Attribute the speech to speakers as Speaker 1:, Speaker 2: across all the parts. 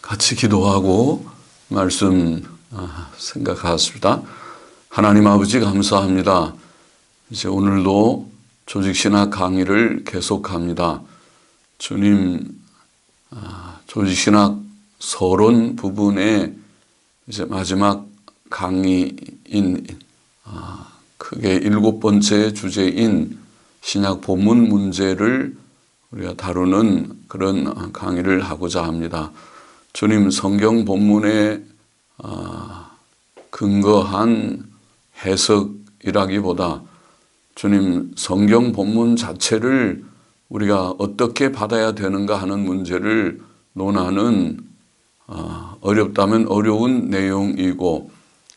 Speaker 1: 같이 기도하고 말씀 생각하겠습니다. 하나님 아버지 감사합니다. 이제 오늘도 조직신학 강의를 계속합니다. 주님, 조직신학 서론 부분의 이제 마지막 강의인 크게 7번째 주제인 신약 본문 문제를 우리가 다루는 그런 강의를 하고자 합니다. 주님, 성경 본문에 근거한 해석이라기보다 주님, 성경 본문 자체를 우리가 어떻게 받아야 되는가 하는 문제를 논하는 어렵다면 어려운 내용이고,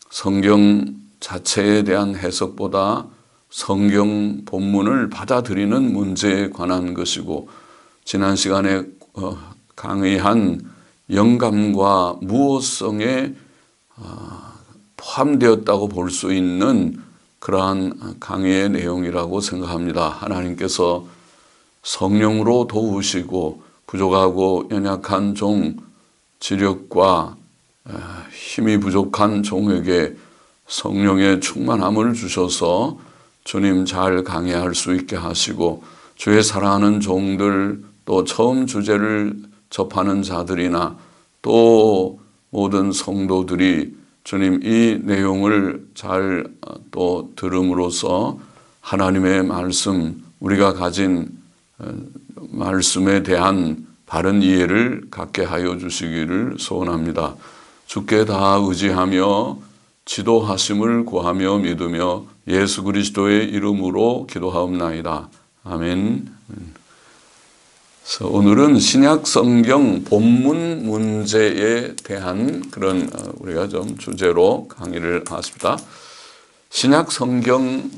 Speaker 1: 성경 자체에 대한 해석보다 성경 본문을 받아들이는 문제에 관한 것이고, 지난 시간에 강의한 영감과 무호성에 포함되었다고 볼 수 있는 그러한 강의의 내용이라고 생각합니다. 하나님께서 성령으로 도우시고 부족하고 연약한 종, 지력과 힘이 부족한 종에게 성령의 충만함을 주셔서 주님 잘 강해할 수 있게 하시고, 주의 사랑하는 종들, 또 처음 주제를 접하는 자들이나 또 모든 성도들이 주님 이 내용을 잘 또 들음으로써 하나님의 말씀, 우리가 가진 말씀에 대한 바른 이해를 갖게 하여 주시기를 소원합니다. 주께 다 의지하며 지도하심을 구하며 믿으며 예수 그리스도의 이름으로 기도하옵나이다. 아멘. 그래서 오늘은 신약 성경 본문 문제에 대한 그런 우리가 좀 주제로 강의를 하십니다. 신약 성경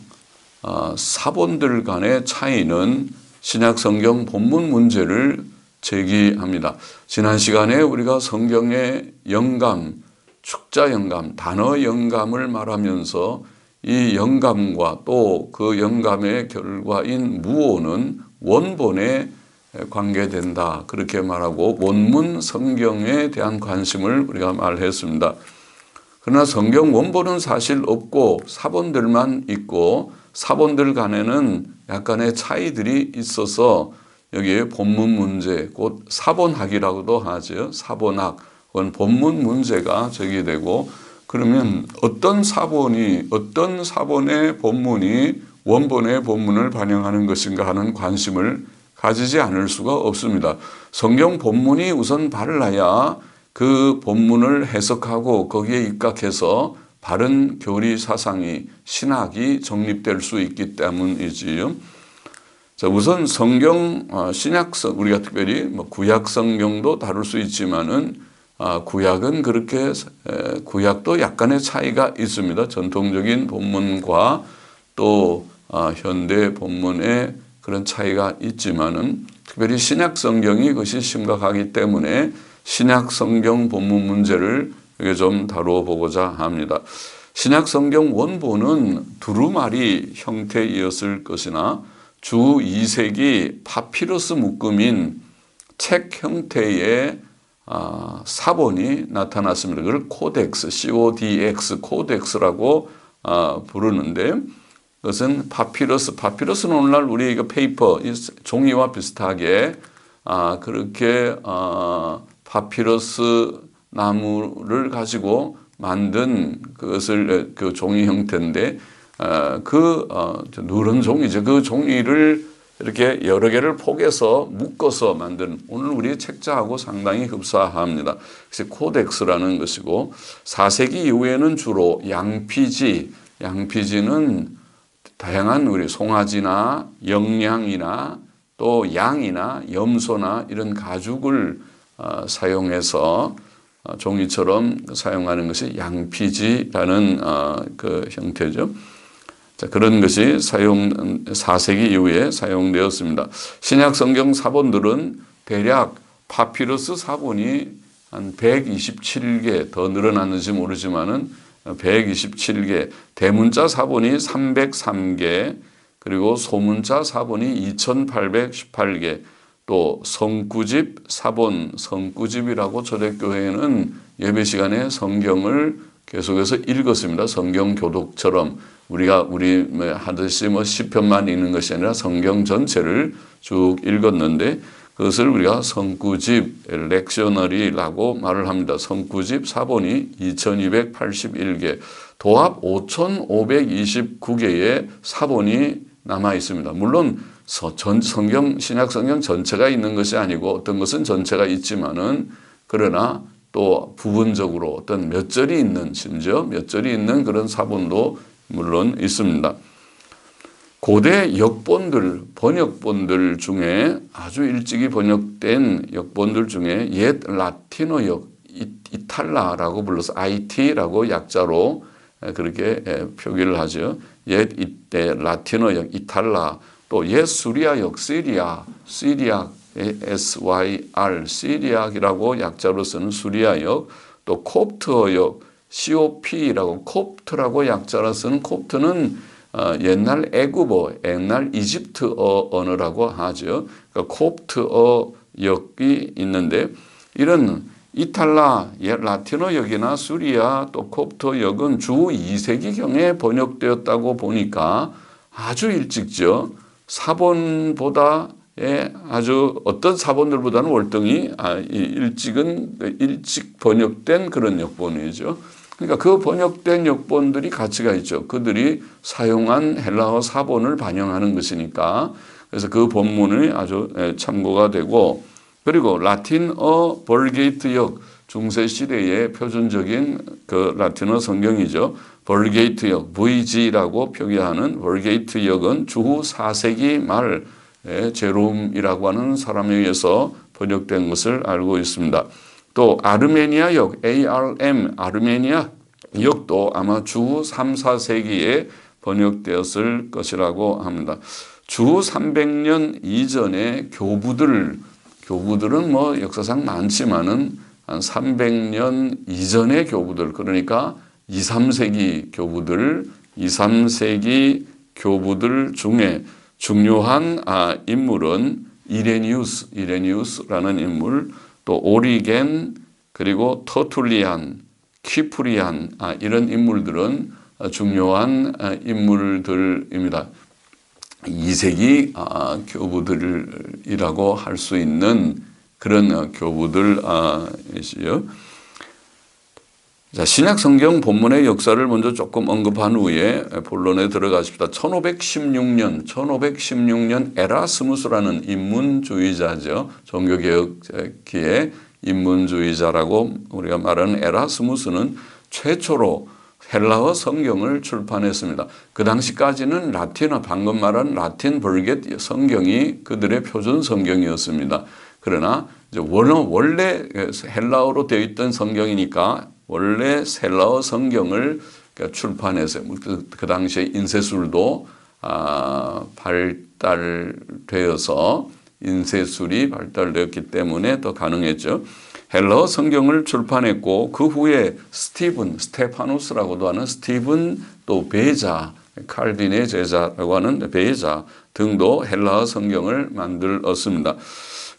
Speaker 1: 사본들 간의 차이는 신약 성경 본문 문제를 제기합니다. 지난 시간에 우리가 성경의 영감, 축자 영감, 단어 영감을 말하면서 이 영감과 또 그 영감의 결과인 무오는 원본에 관계된다, 그렇게 말하고 원문 성경에 대한 관심을 우리가 말했습니다. 그러나 성경 원본은 사실 없고 사본들만 있고, 사본들 간에는 약간의 차이들이 있어서 여기에 본문 문제, 곧 사본학이라고도 하죠. 사본학, 그건 본문 문제가 제기되고, 그러면 어떤 사본이, 어떤 사본의 본문이 원본의 본문을 반영하는 것인가 하는 관심을 가지지 않을 수가 없습니다. 성경 본문이 우선 바르야 그 본문을 해석하고 거기에 입각해서 바른 교리 사상이, 신학이 정립될 수 있기 때문이지요. 자, 우선 성경, 신약성, 우리가 특별히 구약 성경도 다룰 수 있지만은 구약은 그렇게, 구약도 약간의 차이가 있습니다. 전통적인 본문과 또 현대 본문의 그런 차이가 있지만은, 특별히 신약 성경이 그것이 심각하기 때문에 신약 성경 본문 문제를 여기 좀 다루어 보고자 합니다. 신약 성경 원본은 두루마리 형태이었을 것이나 주 2세기 파피루스 묶음인 책 형태의 사본이 나타났습니다. 그걸 코덱스, CODX, 코덱스라고 부르는데, 그것은 파피러스는 오늘날 우리 이거 페이퍼, 종이와 비슷하게 그렇게 파피러스 나무를 가지고 만든 그것을 그 종이 형태인데, 누런 종이죠. 그 종이를 이렇게 여러 개를 포개서 묶어서 만든, 오늘 우리 책자하고 상당히 흡사합니다. 그래서 코덱스라는 것이고, 4세기 이후에는 주로 양피지는 다양한 우리 송아지나 영양이나 또 양이나 염소나 이런 가죽을 사용해서 종이처럼 사용하는 것이 양피지라는 그 형태죠. 자, 그런 것이 4세기 이후에 사용되었습니다. 신약 성경 사본들은 대략 파피러스 사본이 한 127개, 더 늘어났는지 모르지만은 127개, 대문자 사본이 303개, 그리고 소문자 사본이 2818개, 또 성구집, 사본, 성구집이라고 초대교회는 예배 시간에 성경을 계속해서 읽었습니다. 성경 교독처럼 우리가 하듯이 시편만 읽는 것이 아니라 성경 전체를 쭉 읽었는데 그것을 우리가 성구집 렉셔너리라고 말을 합니다. 성구집 사본이 2281개, 도합 5529개의 사본이 남아 있습니다. 물론 신약 성경 전체가 있는 것이 아니고 어떤 것은 전체가 있지만은 그러나 또 부분적으로 어떤 몇 절이 있는 심지어 몇 절이 있는 그런 사본도 물론 있습니다. 고대 역본들, 번역본들 중에 아주 일찍이 번역된 역본들 중에 옛 라틴어 역, 이탈라라고 불러서 IT라고 약자로 그렇게 표기를 하죠. 옛 이때 라틴어 역, 이탈라, 또 옛 수리아 역, 시리아, SYR, 시리아이라고 약자로 쓰는 수리아 역, 또 콥트어 역, COP라고 콥트라고 약자로 쓰는 콥트는 옛날 애굽어, 옛날 이집트어 언어라고 하죠. 그러니까 콥트어 역이 있는데 이런 이탈라, 라틴어 역이나 수리아 또 콥트어 역은 주 2세기경에 번역되었다고 보니까 아주 일찍죠. 사본보다 아주 어떤 사본들보다는 월등히 일찍 번역된 그런 역본이죠. 그러니까 그 번역된 역본들이 가치가 있죠. 그들이 사용한 헬라어 사본을 반영하는 것이니까. 그래서 그 본문이 아주 참고가 되고, 그리고 라틴어 벌게이트 역, 중세시대의 표준적인 그 라틴어 성경이죠. 벌게이트 역, VG라고 표기하는 벌게이트 역은 주후 4세기 말 제롬이라고 하는 사람에 의해서 번역된 것을 알고 있습니다. 또 아르메니아 역, ARM, 아르메니아 역도 아마 주 3, 4세기에 번역되었을 것이라고 합니다. 주 300년 이전의 교부들은 역사상 많지만은 한 300년 이전의 교부들, 그러니까 2, 3세기 교부들 중에 중요한 인물은 이레니우스라는 인물, 또 오리겐, 그리고 터툴리안, 키프리안 이런 인물들은 중요한 인물들입니다. 2세기 교부들이라고 할 수 있는 그런 교부들이시요. 자, 신약 성경 본문의 역사를 먼저 조금 언급한 후에 본론에 들어가십시다. 1516년 에라스무스라는 인문주의자죠. 종교개혁기의 인문주의자라고 우리가 말하는 에라스무스는 최초로 헬라어 성경을 출판했습니다. 그 당시까지는 라틴어, 방금 말한 라틴 벌겟 성경이 그들의 표준 성경이었습니다. 그러나 이제 원래 헬라어로 되어 있던 성경이니까 원래 헬라어 성경을 출판했어요. 그 당시에 인쇄술도 발달되어서 인쇄술이 발달되었기 때문에 더 가능했죠. 헬라어 성경을 출판했고 그 후에 스테파누스라고도 하는 스티븐, 또 베자, 칼빈의 제자라고 하는 베자 등도 헬라어 성경을 만들었습니다.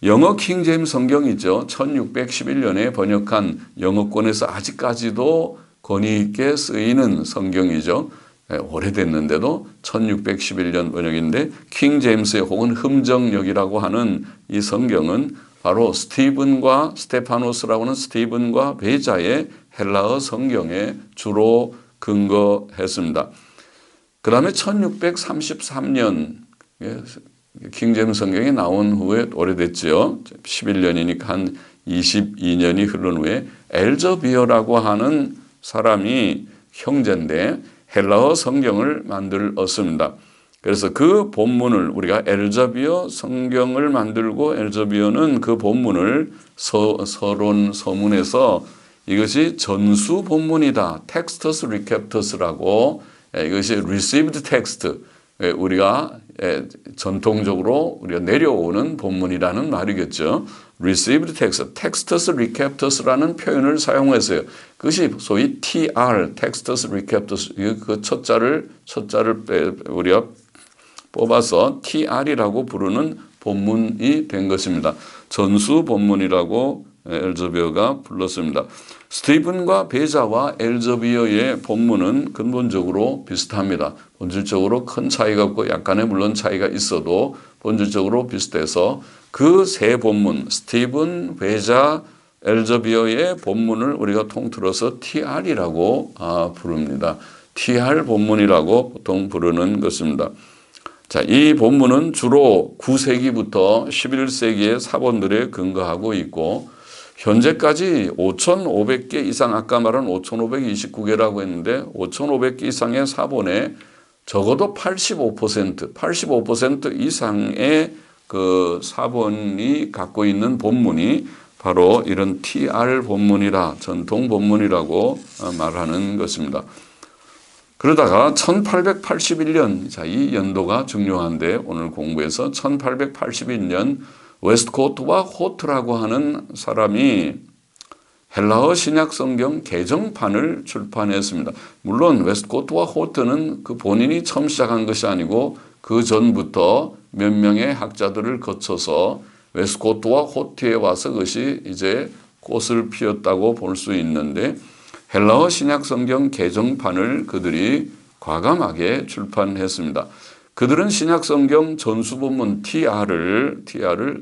Speaker 1: 영어 킹제임스 성경이죠. 1611년에 번역한 영어권에서 아직까지도 권위 있게 쓰이는 성경이죠. 오래됐는데도 1611년 번역인데 킹제임스의 혹은 흠정역이라고 하는 이 성경은 바로 스테파노스라고 하는 스티븐과 베자의 헬라어 성경에 주로 근거했습니다. 그 다음에 1633년 킹제임스 성경이 나온 후에 오래됐죠. 11년이니까 한 22년이 흐른 후에 엘저비어라고 하는 사람이 형제인데 헬라어 성경을 만들었습니다. 그래서 그 본문을 우리가 엘저비어 성경을 만들고 엘저비어는 그 본문을 서론서문에서 이것이 전수 본문이다. 텍스터스 리캡터스라고 이것이 received text 우리가 전통적으로 우리가 내려오는 본문이라는 말이겠죠. received text, textus receptus라는 표현을 사용했어요. 그것이 소위 TR, textus receptus 그 첫자를 우리가 뽑아서 TR이라고 부르는 본문이 된 것입니다. 전수 본문이라고 엘저비어가 불렀습니다. 스티븐과 베자와 엘저비어의 본문은 근본적으로 비슷합니다. 본질적으로 큰 차이가 없고 약간의 물론 차이가 있어도 본질적으로 비슷해서 그 세 본문, 스티븐, 베자, 엘저비어의 본문을 우리가 통틀어서 TR이라고 부릅니다. TR 본문이라고 보통 부르는 것입니다. 자, 이 본문은 주로 9세기부터 11세기의 사본들에 근거하고 있고 현재까지 5,500개 이상, 아까 말한 5,529개라고 했는데 5,500개 이상의 사본에 적어도 85% 이상의 그 사본이 갖고 있는 본문이 바로 이런 TR 본문이라, 전통 본문이라고 말하는 것입니다. 그러다가 1881년, 자, 이 연도가 중요한데 오늘 공부에서 1881년 웨스트코트와 호트라고 하는 사람이 헬라어 신약 성경 개정판을 출판했습니다. 물론 웨스트코트와 호트는 그 본인이 처음 시작한 것이 아니고 그 전부터 몇 명의 학자들을 거쳐서 웨스트코트와 호트에 와서 그것이 이제 꽃을 피웠다고 볼 수 있는데 헬라어 신약 성경 개정판을 그들이 과감하게 출판했습니다. 그들은 신약 성경 전수본문 TR을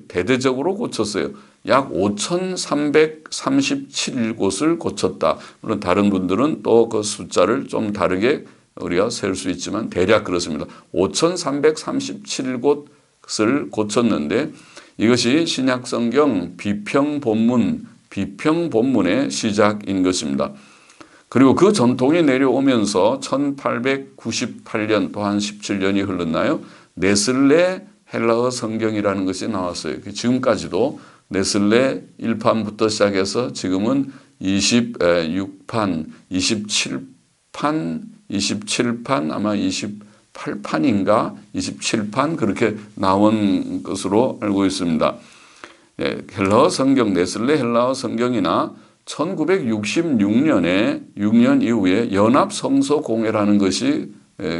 Speaker 1: 대대적으로 고쳤어요. 약 5,337곳을 고쳤다. 물론 다른 분들은 또 그 숫자를 좀 다르게 우리가 셀 수 있지만 대략 그렇습니다. 5,337곳을 고쳤는데 이것이 신약 성경 비평 본문의 시작인 것입니다. 그리고 그 전통이 내려오면서 1898년 또 한 17년이 흘렀나요? 네슬레 헬라어 성경이라는 것이 나왔어요. 지금까지도 네슬레 1판부터 시작해서 지금은 26판, 27판 아마 28판인가 27판 그렇게 나온 것으로 알고 있습니다. 헬라어 성경, 네슬레 헬라어 성경이나 1966년에 6년 이후에 연합성서공회라는 것이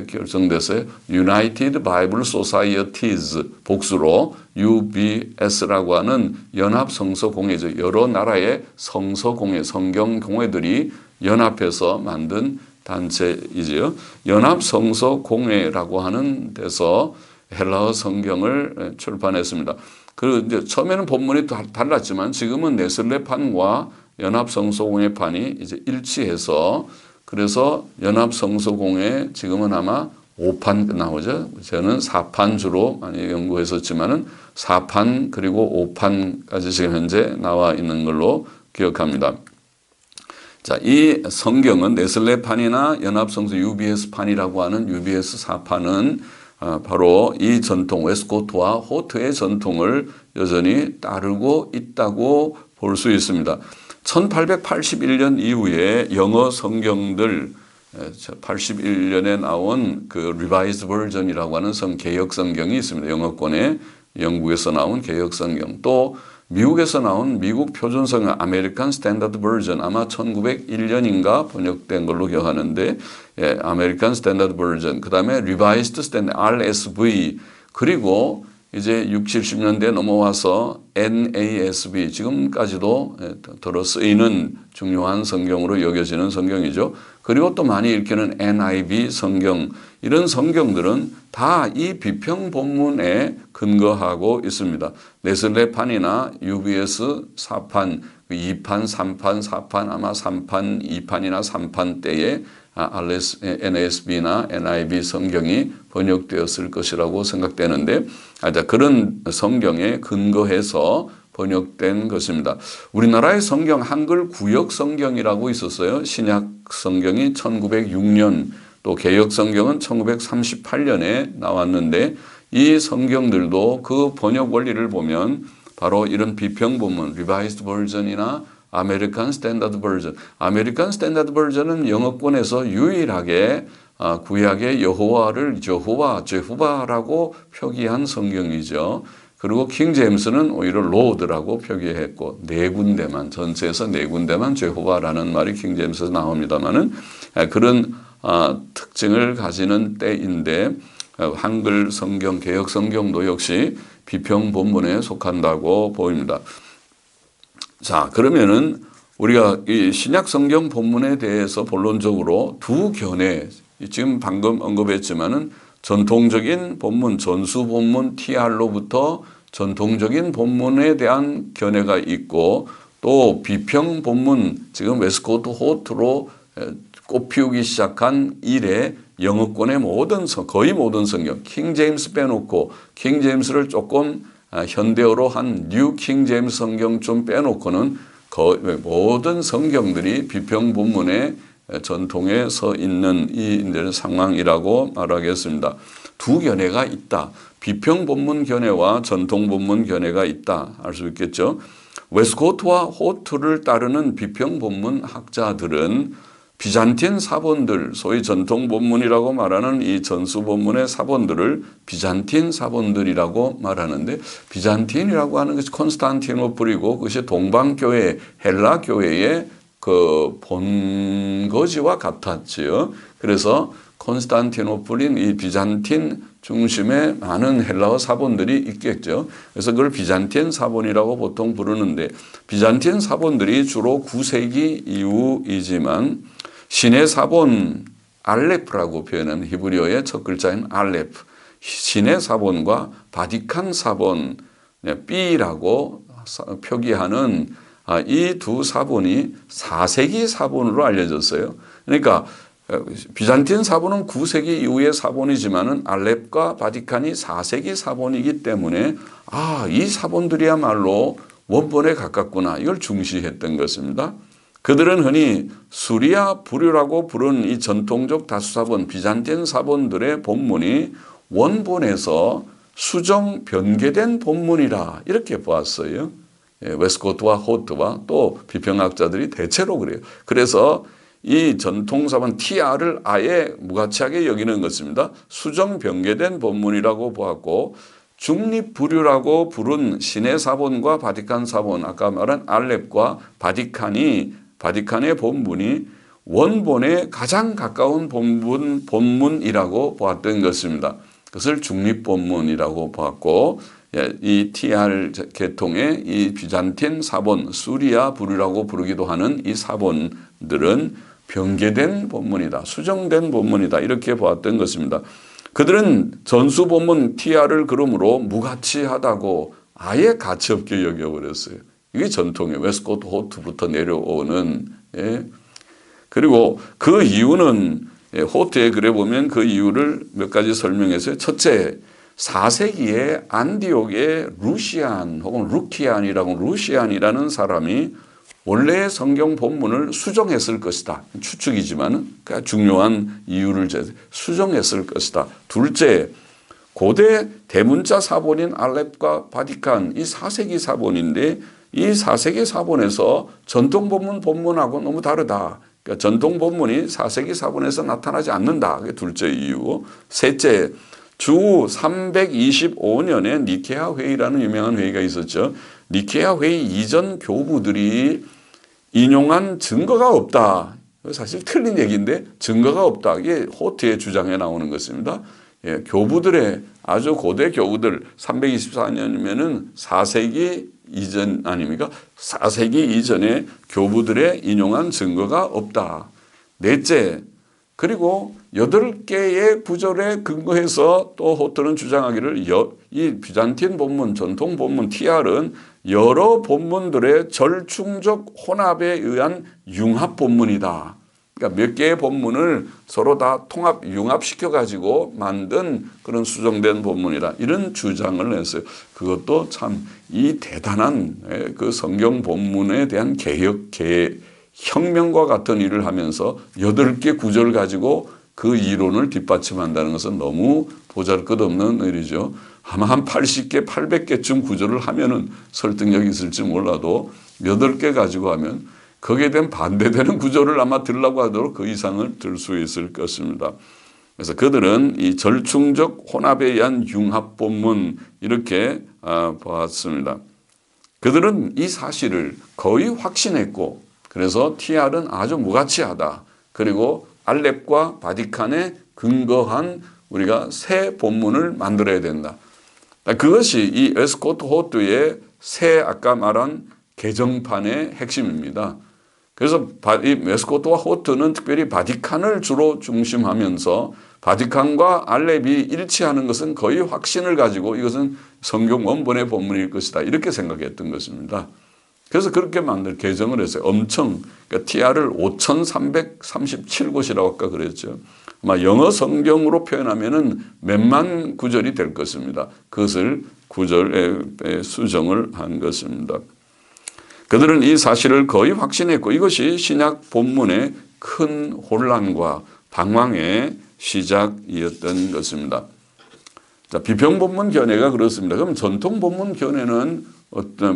Speaker 1: 결정됐어요. United Bible Societies, 복수로 UBS라고 하는 연합성서공회죠. 여러 나라의 성서공회, 성경공회들이 연합해서 만든 단체이지요. 연합성서공회라고 하는 데서 헬라어 성경을 출판했습니다. 그리고 이제 처음에는 본문이 달랐지만 지금은 네슬레판과 연합성서공회판이 이제 일치해서 그래서 연합성서공회 지금은 아마 5판 나오죠. 저는 4판 주로 많이 연구했었지만은 4판 그리고 5판까지 지금 현재 나와 있는 걸로 기억합니다. 자, 이 성경은 네슬레판이나 연합성서 UBS판이라고 하는 UBS 4판은 바로 이 전통 웨스트코트와 호트의 전통을 여전히 따르고 있다고 볼 수 있습니다. 1881년 이후에 영어 성경들 81년에 나온 그 리바이즈 버전이라고 하는 개역 성경이 있습니다. 영어권에 영국에서 나온 개역 성경 또 미국에서 나온 미국 표준 성경 아메리칸 스탠다드 버전 아마 1901년인가 번역된 걸로 기억하는데 아메리칸 스탠다드 버전 그다음에 리바이즈드 스탠다드 RSV 그리고 이제 60, 70년대에 넘어와서 NASB 지금까지도 들어 쓰이는 중요한 성경으로 여겨지는 성경이죠. 그리고 또 많이 읽히는 NIV 성경 이런 성경들은 다 이 비평 본문에 근거하고 있습니다. 네슬레판이나 UBS 4판, 2판, 3판, 4판 아마 3판, 2판이나 3판 때에 NASB나 NIV 성경이 번역되었을 것이라고 생각되는데 그런 성경에 근거해서 번역된 것입니다. 우리나라의 성경 한글 구역 성경이라고 있었어요. 신약 성경이 1906년 또 개역 성경은 1938년에 나왔는데 이 성경들도 그 번역 원리를 보면 바로 이런 비평 본문, 리바이스드 버전이나 아메리칸 스탠다드 버전. 아메리칸 스탠다드 버전은 영어권에서 유일하게 구약의 여호와를 제후바라고 표기한 성경이죠. 그리고 킹 제임스는 오히려 로드라고 표기했고 전체에서 네 군데만 제호바라는 말이 킹 제임스에서 나옵니다만은 그런 특징을 가지는 때인데 한글 성경, 개역 성경도 역시 비평 본문에 속한다고 보입니다. 자, 그러면은 우리가 이 신약 성경 본문에 대해서 본론적으로 두 견해, 지금 방금 언급했지만은 전통적인 본문, 전수 본문 TR로부터 전통적인 본문에 대한 견해가 있고 또 비평 본문, 지금 웨스코트 호트로 꽃피우기 시작한 이래 영어권의 거의 모든 성경, 킹 제임스 빼놓고 킹 제임스를 조금 현대어로 한 뉴 킹 제임스 성경 좀 빼놓고는 거의 모든 성경들이 비평 본문의 전통에 서 있는 이 상황이라고 말하겠습니다. 두 견해가 있다. 비평 본문 견해와 전통 본문 견해가 있다 할 수 있겠죠. 웨스코트와 호트를 따르는 비평 본문 학자들은 비잔틴 사본들, 소위 전통 본문이라고 말하는 이 전수 본문의 사본들을 비잔틴 사본들이라고 말하는데, 비잔틴이라고 하는 것이 콘스탄티노플이고 그것이 동방교회, 헬라 교회의 그 본거지와 같았지요. 그래서 콘스탄티노플인 이 비잔틴 중심의 많은 헬라어 사본들이 있겠죠. 그래서 그걸 비잔틴 사본이라고 보통 부르는데, 비잔틴 사본들이 주로 9세기 이후이지만 신의 사본 알레프라고 표현하는 히브리어의 첫 글자인 알레프, 신의 사본과 바티칸 사본 B라고 표기하는 이 두 사본이 4세기 사본으로 알려졌어요. 그러니까 비잔틴 사본은 9세기 이후의 사본이지만은 알렙과 바티칸이 4세기 사본이기 때문에 이 사본들이야말로 원본에 가깝구나, 이걸 중시했던 것입니다. 그들은 흔히 수리아 부류라고 부른 이 전통적 다수사본 비잔틴 사본들의 본문이 원본에서 수정 변개된 본문이라 이렇게 보았어요. 웨스코트와 호트와 또 비평학자들이 대체로 그래요. 그래서 이 전통사본 TR을 아예 무가치하게 여기는 것입니다. 수정 변개된 본문이라고 보았고, 중립부류라고 부른 신의 사본과 바티칸 사본, 아까 말한 알렙과 바티칸의 본문이 원본에 가장 가까운 본문이라고 보았던 것입니다. 그것을 중립본문이라고 보았고, 이 TR 계통의 이 비잔틴 사본, 수리아 부류라고 부르기도 하는 이 사본들은 변개된 본문이다, 수정된 본문이다, 이렇게 보았던 것입니다. 그들은 전수 본문 TR을 그러므로 무가치하다고 아예 가치없게 여겨버렸어요. 이게 전통이에요. 웨스코트 호트부터 내려오는. 그리고 그 이유는 호트에 글에 보면 그 이유를 몇 가지 설명했어요. 첫째, 4세기에 안디옥의 루시안 혹은 루시안이라는 사람이 원래의 성경 본문을 수정했을 것이다. 추측이지만 중요한 이유를 수정했을 것이다. 둘째, 고대 대문자 사본인 알렙과 바티칸, 이 4세기 사본인데 이 4세기 사본에서 전통 본문하고 너무 다르다. 그러니까 전통 본문이 4세기 사본에서 나타나지 않는다. 그게 둘째 이유. 셋째, 주 325년에 니케아 회의라는 유명한 회의가 있었죠. 니케아 회의 이전 교부들이 인용한 증거가 없다. 사실 틀린 얘기인데 증거가 없다. 이게 호트의 주장에 나오는 것입니다. 교부들의 아주 고대 교부들 324년이면은 4세기 이전 아닙니까? 4세기 이전에 교부들의 인용한 증거가 없다. 넷째, 그리고 8개의 구절에 근거해서 또 호트는 주장하기를 이 비잔틴 본문, 전통 본문 TR은 여러 본문들의 절충적 혼합에 의한 융합 본문이다. 그러니까 몇 개의 본문을 서로 다 융합시켜 가지고 만든 그런 수정된 본문이다. 이런 주장을 했어요. 그것도 참 이 대단한 그 성경 본문에 대한 혁명과 같은 일을 하면서 8개 구절 가지고 그 이론을 뒷받침한다는 것은 너무 보잘것없는 일이죠. 아마 한 80개, 800개쯤 구절을 하면은 설득력이 있을지 몰라도 8개 가지고 하면 거기에 대한 반대되는 구절을 아마 들라고 하도록 그 이상을 들 수 있을 것입니다. 그래서 그들은 이 절충적 혼합에 의한 융합 본문 이렇게 보았습니다. 그들은 이 사실을 거의 확신했고, 그래서 TR은 아주 무가치하다. 그리고 알렙과 바티칸에 근거한 우리가 새 본문을 만들어야 된다. 그것이 이 웨스코트 호트의 새 아까 말한 개정판의 핵심입니다. 그래서 이 웨스코트와 호트는 특별히 바티칸을 주로 중심하면서 바티칸과 알렙이 일치하는 것은 거의 확신을 가지고 이것은 성경 원본의 본문일 것이다 이렇게 생각했던 것입니다. 그래서 그렇게 개정을 했어요. 엄청 그러니까 TR을 5,337곳이라고 아까 그랬죠. 아마 영어 성경으로 표현하면은 몇만 구절이 될 것입니다. 그것을 구절에 수정을 한 것입니다. 그들은 이 사실을 거의 확신했고 이것이 신약 본문의 큰 혼란과 방황의 시작이었던 것입니다. 자, 비평 본문 견해가 그렇습니다. 그럼 전통 본문 견해는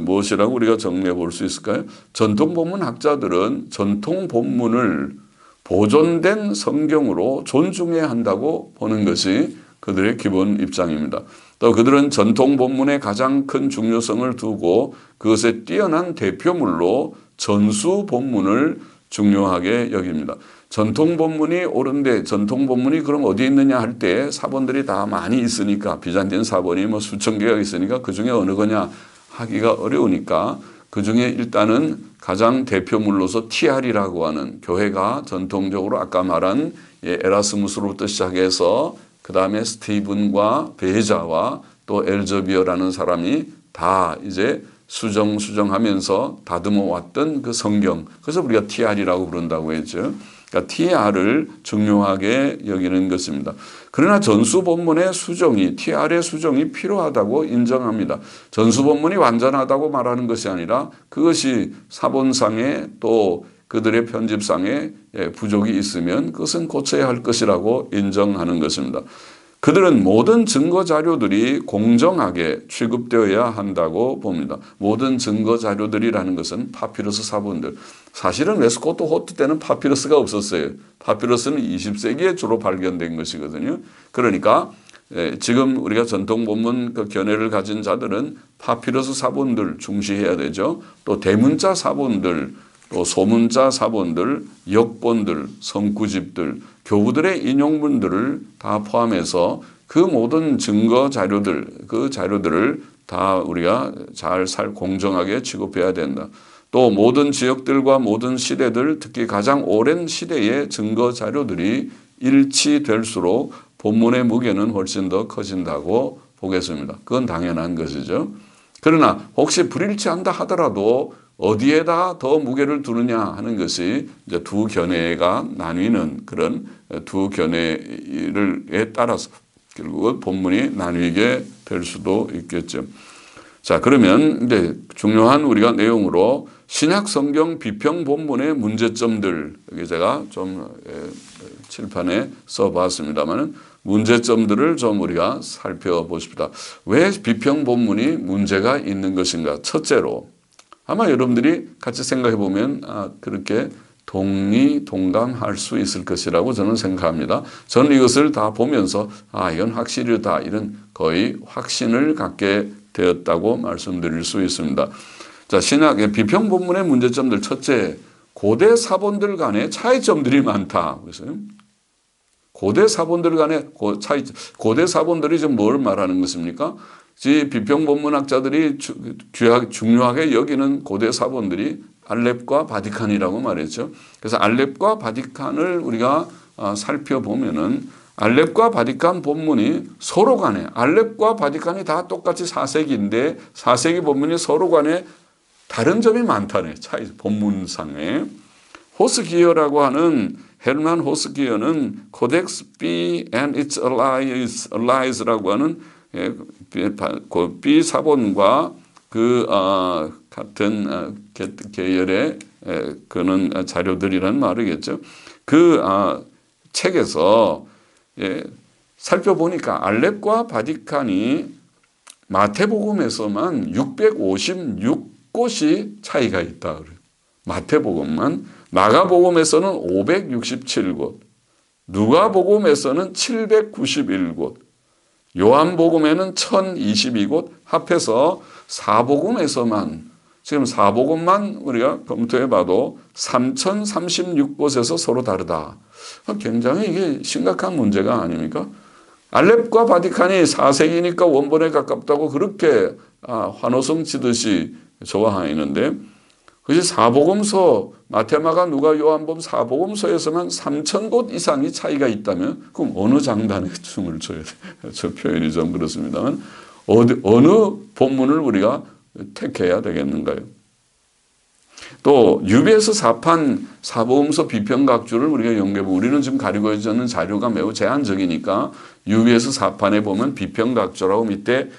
Speaker 1: 무엇이라고 우리가 정리해 볼 수 있을까요? 전통 본문 학자들은 전통 본문을 보존된 성경으로 존중해야 한다고 보는 것이 그들의 기본 입장입니다. 또 그들은 전통 본문에 가장 큰 중요성을 두고 그것에 뛰어난 대표물로 전수 본문을 중요하게 여깁니다. 전통 본문이 옳은데 전통 본문이 그럼 어디 있느냐 할 때 사본들이 다 많이 있으니까 비잔틴 사본이 뭐 수천 개가 있으니까 그 중에 어느 거냐 하기가 어려우니까 그 중에 일단은 가장 대표물로서 TR이라고 하는 교회가 전통적으로 아까 말한 에라스무스로부터 시작해서 그 다음에 스티븐과 베자와 또 엘저비어라는 사람이 다 이제 수정하면서 다듬어 왔던 그 성경. 그래서 우리가 TR이라고 부른다고 했죠. 그러니까 TR을 중요하게 여기는 것입니다. 그러나 전수 본문의 수정이 TR의 수정이 필요하다고 인정합니다. 전수 본문이 완전하다고 말하는 것이 아니라 그것이 사본상에 또 그들의 편집상에 부족이 있으면 그것은 고쳐야 할 것이라고 인정하는 것입니다. 그들은 모든 증거 자료들이 공정하게 취급되어야 한다고 봅니다. 모든 증거 자료들이라는 것은 파피루스 사본들. 사실은 웨스코트 호트 때는 파피루스가 없었어요. 파피루스는 20세기에 주로 발견된 것이거든요. 그러니까 지금 우리가 전통 본문 그 견해를 가진 자들은 파피루스 사본들 중시해야 되죠. 또 대문자 사본들, 또 소문자 사본들, 역본들, 성구집들, 교부들의 인용문들을 다 포함해서 그 모든 증거 자료들, 그 자료들을 다 우리가 공정하게 취급해야 된다. 또 모든 지역들과 모든 시대들, 특히 가장 오랜 시대의 증거 자료들이 일치될수록 본문의 무게는 훨씬 더 커진다고 보겠습니다. 그건 당연한 것이죠. 그러나 혹시 불일치한다 하더라도 어디에다 더 무게를 두느냐 하는 것이 이제 두 견해가 나뉘는 그런 두 견해에 따라서 결국 본문이 나뉘게 될 수도 있겠죠. 자, 그러면 이제 중요한 우리가 내용으로 신약 성경 비평 본문의 문제점들, 여기 제가 좀 칠판에 써봤습니다만은 문제점들을 좀 우리가 살펴보십시다. 왜 비평 본문이 문제가 있는 것인가? 첫째로 아마 여러분들이 같이 생각해 보면 그렇게 동감할 수 있을 것이라고 저는 생각합니다. 저는 이것을 다 보면서 이건 확실하다 이런 거의 확신을 갖게 되었다고 말씀드릴 수 있습니다. 자, 신약의 비평 본문의 문제점들 첫째, 고대 사본들 간의 차이점들이 많다. 그래서 고대 사본들 간의 고대 사본들이 지금 뭘 말하는 것입니까? 비평 본문학자들이 중요하게 여기는 고대 사본들이 알렙과 바티칸이라고 말했죠. 그래서 알렙과 바티칸을 우리가 살펴보면은 알렙과 바티칸 본문이 서로 간에 알렙과 바티칸이 다 똑같이 4세기인데 4세기 본문이 서로 간에 다른 점이 많다네. 차이 본문상에. 호스기어라고 하는 헤르만 호스기어는 코덱스 B and its allies라고 하는 B 사본과 그 같은 계열의 그런 자료들이라는 말이겠죠. 그 책에서 살펴보니까 알렙과 바티칸이 마태복음에서만 656곳이 차이가 있다. 마태복음만. 마가복음에서는 567곳, 누가복음에서는 791곳, 요한복음에는 1022곳, 합해서 사복음에서만 지금 사복음만 우리가 검토해 봐도 3036곳에서 서로 다르다. 굉장히 이게 심각한 문제가 아닙니까? 알렙과 바티칸이 4세기니까 원본에 가깝다고 그렇게 환호성 치듯이 좋아하는데 그것이 사복음서 마태마가 누가 요한복음 사복음서에서만 3,000곳 이상이 차이가 있다면 그럼 어느 장단에 춤을 춰야 돼? 저 표현이 좀 그렇습니다만 어느 본문을 우리가 택해야 되겠는가요? 또 UBS 사판 사복음서 비평각주를 우리가 연구해보면 우리는 지금 가리고 있는 자료가 매우 제한적이니까 UBS 사판에 보면 비평각주라고 밑에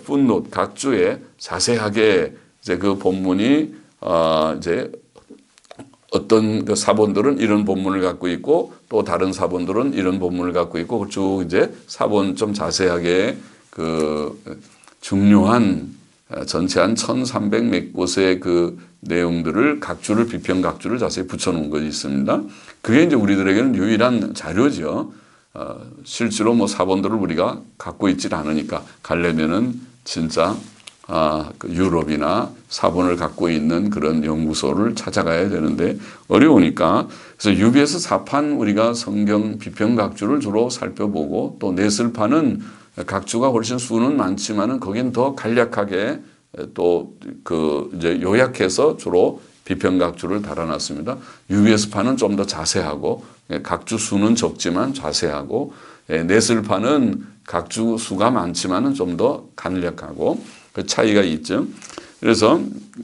Speaker 1: 풋노트 각주에 자세하게 이제 그 본문이 이제 어떤 그 사본들은 이런 본문을 갖고 있고 또 다른 사본들은 이런 본문을 갖고 있고 쭉 이제 사본 좀 자세하게 그 중요한 전체 한 1,300 몇 곳의 그 내용들을 각주를 비평 각주를 자세히 붙여놓은 것이 있습니다. 그게 이제 우리들에게는 유일한 자료죠. 실제로 뭐 사본들을 우리가 갖고 있질 않으니까 가려면은 진짜 그 유럽이나 사본을 갖고 있는 그런 연구소를 찾아가야 되는데 어려우니까 그래서 UBS 사판 우리가 성경 비평 각주를 주로 살펴보고 또 넷을파는 각주가 훨씬 수는 많지만은 거긴 더 간략하게 또 그 이제 요약해서 주로 비평 각주를 달아놨습니다. UBS파는 좀 더 자세하고 각주 수는 적지만 자세하고 넷을파는 각주 수가 많지만은 좀 더 간략하고 그 차이가 있죠. 그래서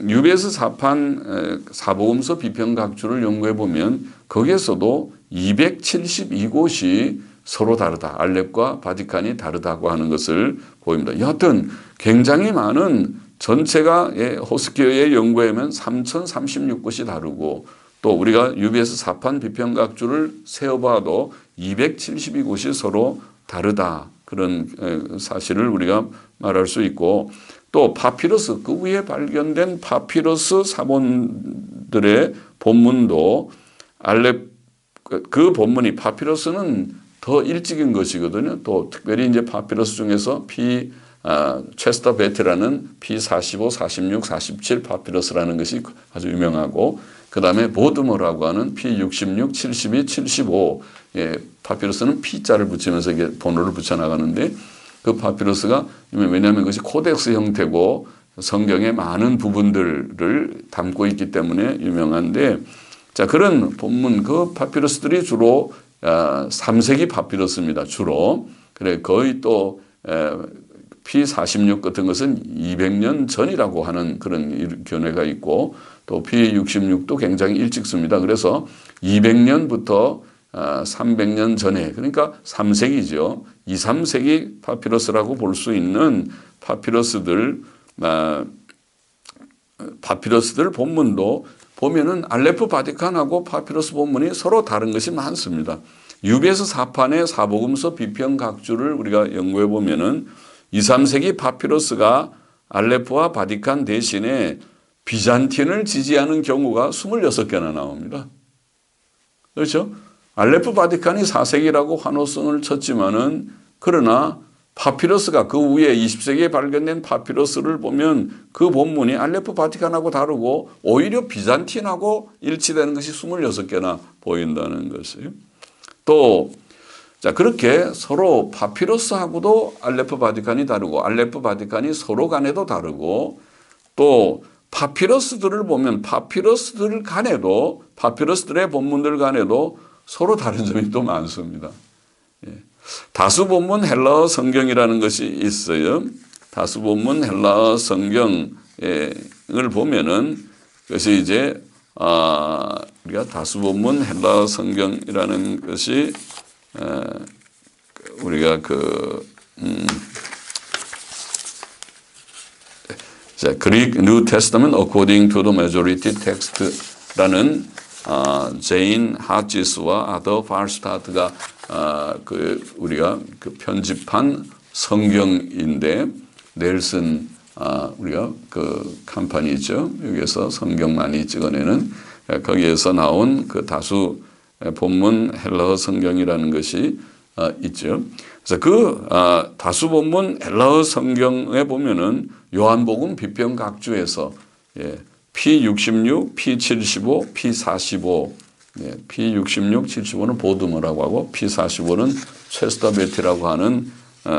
Speaker 1: UBS 사판 사복음서 비평 각주를 연구해 보면 거기에서도 272곳이 서로 다르다. 알렙과 바티칸이 다르다고 하는 것을 보입니다. 여하튼 굉장히 많은 전체가 호스키어의 연구에면 3,036곳이 다르고 또 우리가 UBS 사판 비평 각주를 세어봐도 272곳이 서로 다르다. 그런 사실을 우리가 말할 수 있고 또 파피러스 그 위에 발견된 파피러스 사본들의 본문도 알렙 그 본문이 파피러스는 더 일찍인 것이거든요. 또 특별히 이제 파피러스 중에서 체스터 베트라는 P45, 46, 47 파피러스라는 것이 아주 유명하고 그 다음에 보드머라고 하는 P66, 72, 75 파피러스는 P자를 붙이면서 이게 번호를 붙여나가는데 그 파피러스가 왜냐하면 그것이 코덱스 형태고 성경의 많은 부분들을 담고 있기 때문에 유명한데 자 그런 본문 그 파피러스들이 주로 3세기 파피러스입니다. 주로 그래 거의 또 P46 같은 것은 200년 전이라고 하는 그런 견해가 있고 또 P66도 굉장히 일찍 씁니다. 그래서 200년부터 300년 전에 그러니까 3세기죠. 2, 3세기 파피러스라고 볼 수 있는 파피러스들 본문도 보면은 알렙 바티칸하고 파피러스 본문이 서로 다른 것이 많습니다. UBS 사판의 사복음서 비평 각주를 우리가 연구해 보면은 2, 3세기 파피러스가 알렙과 바티칸 대신에 비잔틴을 지지하는 경우가 26개나 나옵니다. 그렇죠? 알렙 바티칸이 4세기라고 환호성을 쳤지만은 그러나 파피러스가 그 위에 20세기에 발견된 파피러스를 보면 그 본문이 알렙 바티칸하고 다르고 오히려 비잔틴하고 일치되는 것이 26개나 보인다는 것이에요. 또 자 그렇게 서로 파피러스하고도 알렙 바티칸이 다르고 알렙 바티칸이 서로 간에도 다르고 또 파피러스들을 보면 파피러스들 간에도 파피러스들의 본문들 간에도 서로 다른 점이 또 많습니다. 다수 본문 헬라어 성경이라는 것이 있어요. 다수 본문 헬라어 성경을 보면은 그것이 이제 우리가 다수 본문 헬라어 성경이라는 것이 우리가 Greek New Testament according to the majority text라는 제인 하지스와 아더 팔스타트가 우리가 그 편집한 성경인데 넬슨 우리가 그 컴퍼니죠. 여기에서 성경 많이 찍어내는 거기에서 나온 그 다수 본문 헬라어 성경이라는 것이 있죠. 그래서 그 다수 본문 헬라어 성경에 보면은 요한복음 비평 각주에서 P66, P75, P45 P66, 75는 보드머라고 하고 P45는 체스터베티라고 하는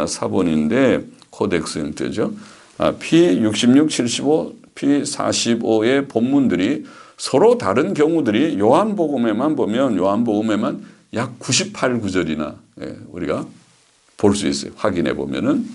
Speaker 1: 사본인데 코덱스 형태죠. P66, 75, P45의 본문들이 서로 다른 경우들이 요한복음에만 보면 요한복음에만 약 98구절이나 우리가 볼 수 있어요. 확인해 보면은.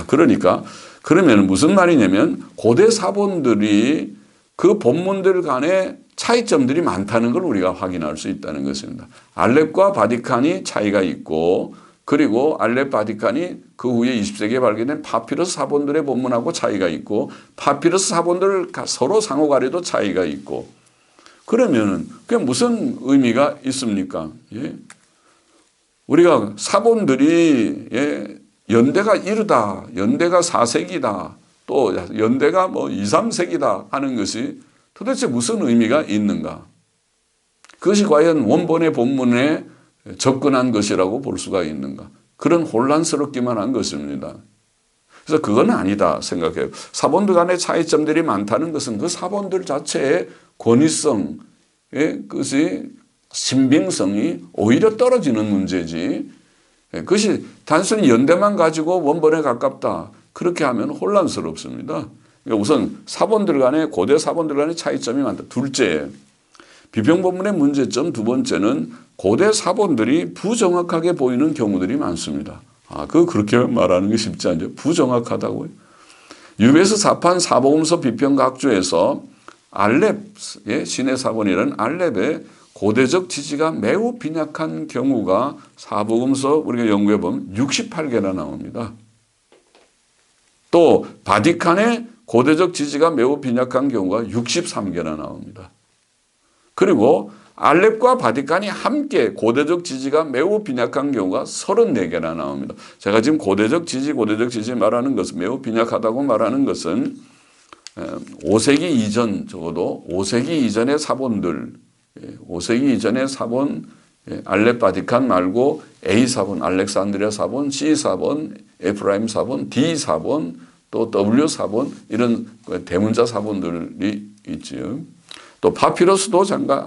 Speaker 1: 그러니까 그러면 무슨 말이냐면 고대 사본들이 그 본문들 간에 차이점들이 많다는 걸 우리가 확인할 수 있다는 것입니다. 알렙과 바티칸이 차이가 있고 그리고 알렙 바티칸이 그 후에 20세기에 발견된 파피러스 사본들의 본문하고 차이가 있고 파피러스 사본들 서로 상호 간에도 차이가 있고 그러면은 그게 무슨 의미가 있습니까? 우리가 사본들이 연대가 이르다, 연대가 4세기다, 또 연대가 2, 3세기다 하는 것이 도대체 무슨 의미가 있는가? 그것이 과연 원본의 본문에 접근한 것이라고 볼 수가 있는가? 그런 혼란스럽기만 한 것입니다. 그래서 그건 아니다 생각해요. 사본들 간의 차이점들이 많다는 것은 그 사본들 자체의 권위성, 그것이 신빙성이 오히려 떨어지는 문제지. 그것이 단순히 연대만 가지고 원본에 가깝다. 그렇게 하면 혼란스럽습니다. 우선 사본들 간에 고대 사본들 간의 차이점이 많다. 둘째, 비평본문의 문제점 두 번째는 고대 사본들이 부정확하게 보이는 경우들이 많습니다. 그렇게 말하는 게 쉽지 않죠. 부정확하다고요. 유베스 사판 사복음서 비평각조에서 알렙의 신의 사본이라는 알렙의 고대적 지지가 매우 빈약한 경우가 사복음서 우리가 연구해 보면 68개나 나옵니다. 또 바티칸의 고대적 지지가 매우 빈약한 경우가 63개나 나옵니다. 그리고 알렙과 바티칸이 함께 고대적 지지가 매우 빈약한 경우가 34개나 나옵니다. 제가 지금 고대적 지지 말하는 것은 매우 빈약하다고 말하는 것은 5세기 이전 적어도 5세기 이전의 사본들 5세기 이전의 사본 알렙 바티칸 말고 A 사본, 알렉산드리아 사본, C 사본, 에프라임 사본, D 사본, 또 W 사본 이런 대문자 사본들이 있지요. 또 파피러스도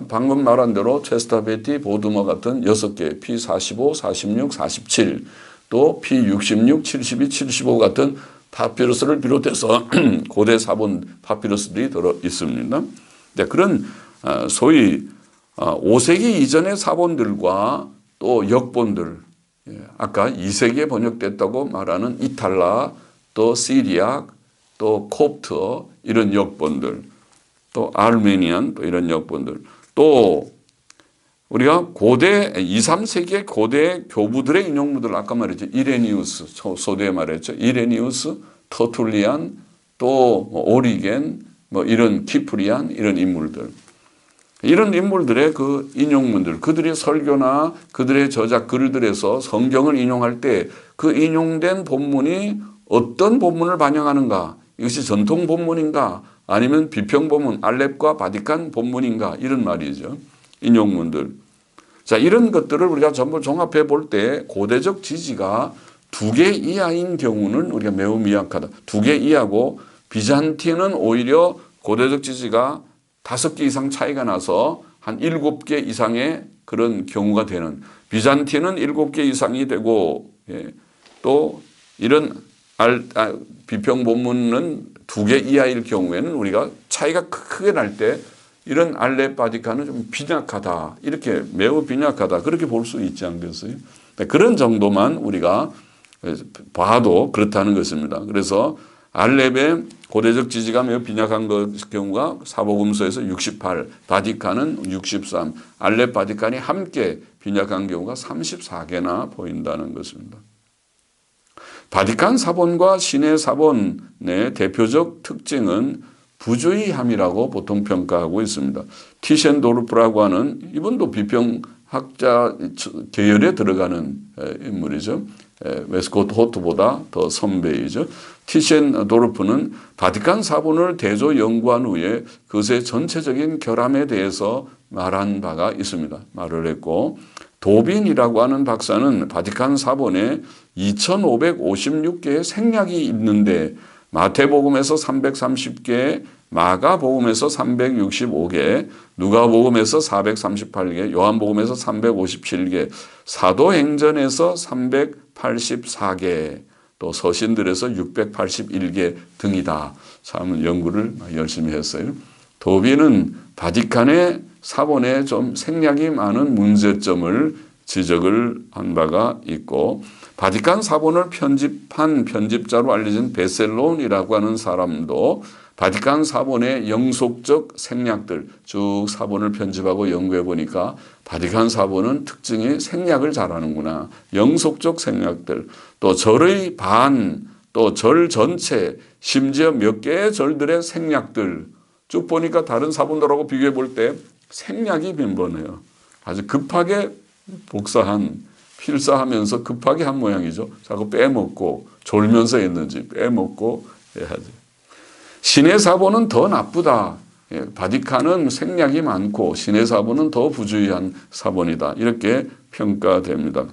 Speaker 1: 방금 말한 대로 체스터베티, 보드머 같은 6개, P45, 46, 47, 또 P66, 72, 75 같은 파피러스를 비롯해서 고대 사본 파피러스들이 들어 있습니다. 네, 그런 소위 5세기 이전의 사본들과 또 역본들, 아까 2세기에 번역됐다고 말하는 이탈라, 또 시리악, 또 콥트 이런 역본들, 또 아르메니안 또 이런 역본들, 또 우리가 고대 2, 3세기의 고대 교부들의 인용문들 아까 말했죠. 이레니우스, 소대에 말했죠. 이레니우스, 터툴리안, 또 오리겐, 이런 키프리안 이런 인물들. 이런 인물들의 그 인용문들, 그들의 설교나 그들의 저작 글들에서 성경을 인용할 때 그 인용된 본문이 어떤 본문을 반영하는가? 이것이 전통 본문인가? 아니면 비평 본문, 알렙과 바티칸 본문인가? 이런 말이죠. 인용문들. 자, 이런 것들을 우리가 전부 종합해 볼 때 고대적 지지가 2개 이하인 경우는 우리가 매우 미약하다. 2개 이하고 비잔틴은 오히려 고대적 지지가 5개 이상 차이가 나서 한 7개 이상의 그런 경우가 되는, 비잔틴은 7개 이상이 되고, 또 이런 비평 본문은 2개 이하일 경우에는 우리가 차이가 크게 날 때 이런 알렙 바티칸은 좀 빈약하다, 이렇게 매우 빈약하다, 그렇게 볼 수 있지 않겠어요? 그런 정도만 우리가 봐도 그렇다는 것입니다. 그래서 알렙의 고대적 지지가 매우 빈약한 경우가 사복음서에서 68, 바티칸은 63, 알렙 바티칸이 함께 빈약한 경우가 34개나 보인다는 것입니다. 바티칸 사본과 신의 사본의 대표적 특징은 부주의함이라고 보통 평가하고 있습니다. 티셴도르프라고 하는 이분도 비평학자 계열에 들어가는 인물이죠. 웨스코트 호트보다 더 선배이죠. 티셴도르프는 바티칸 사본을 대조 연구한 후에 그것의 전체적인 결함에 대해서 말한 바가 있습니다. 말을 했고, 도빈이라고 하는 박사는 바티칸 사본에 2556개의 생략이 있는데 마태복음에서 330개, 마가복음에서 365개, 누가복음에서 438개, 요한복음에서 357개, 사도행전에서 384개, 또 서신들에서 681개 등이다. 참 연구를 열심히 했어요. 도비는 바티칸의 사본에 좀 생략이 많은 문제점을 지적을 한 바가 있고, 바티칸 사본을 편집한 편집자로 알려진 베셀론이라고 하는 사람도 바티칸 사본의 영속적 생략들, 쭉 사본을 편집하고 연구해 보니까 바티칸 사본은 특징이 생략을 잘하는구나. 영속적 생략들, 또 절의 반, 또 절 전체, 심지어 몇 개의 절들의 생략들 쭉 보니까 다른 사본들하고 비교해 볼 때 생략이 빈번해요. 아주 급하게 복사한, 필사하면서 급하게 한 모양이죠. 자꾸 빼먹고 졸면서 했는지 빼먹고 해야지. 신의 사본은 더 나쁘다. 바티칸은 생략이 많고 신의 사본은 더 부주의한 사본이다. 이렇게 평가됩니다.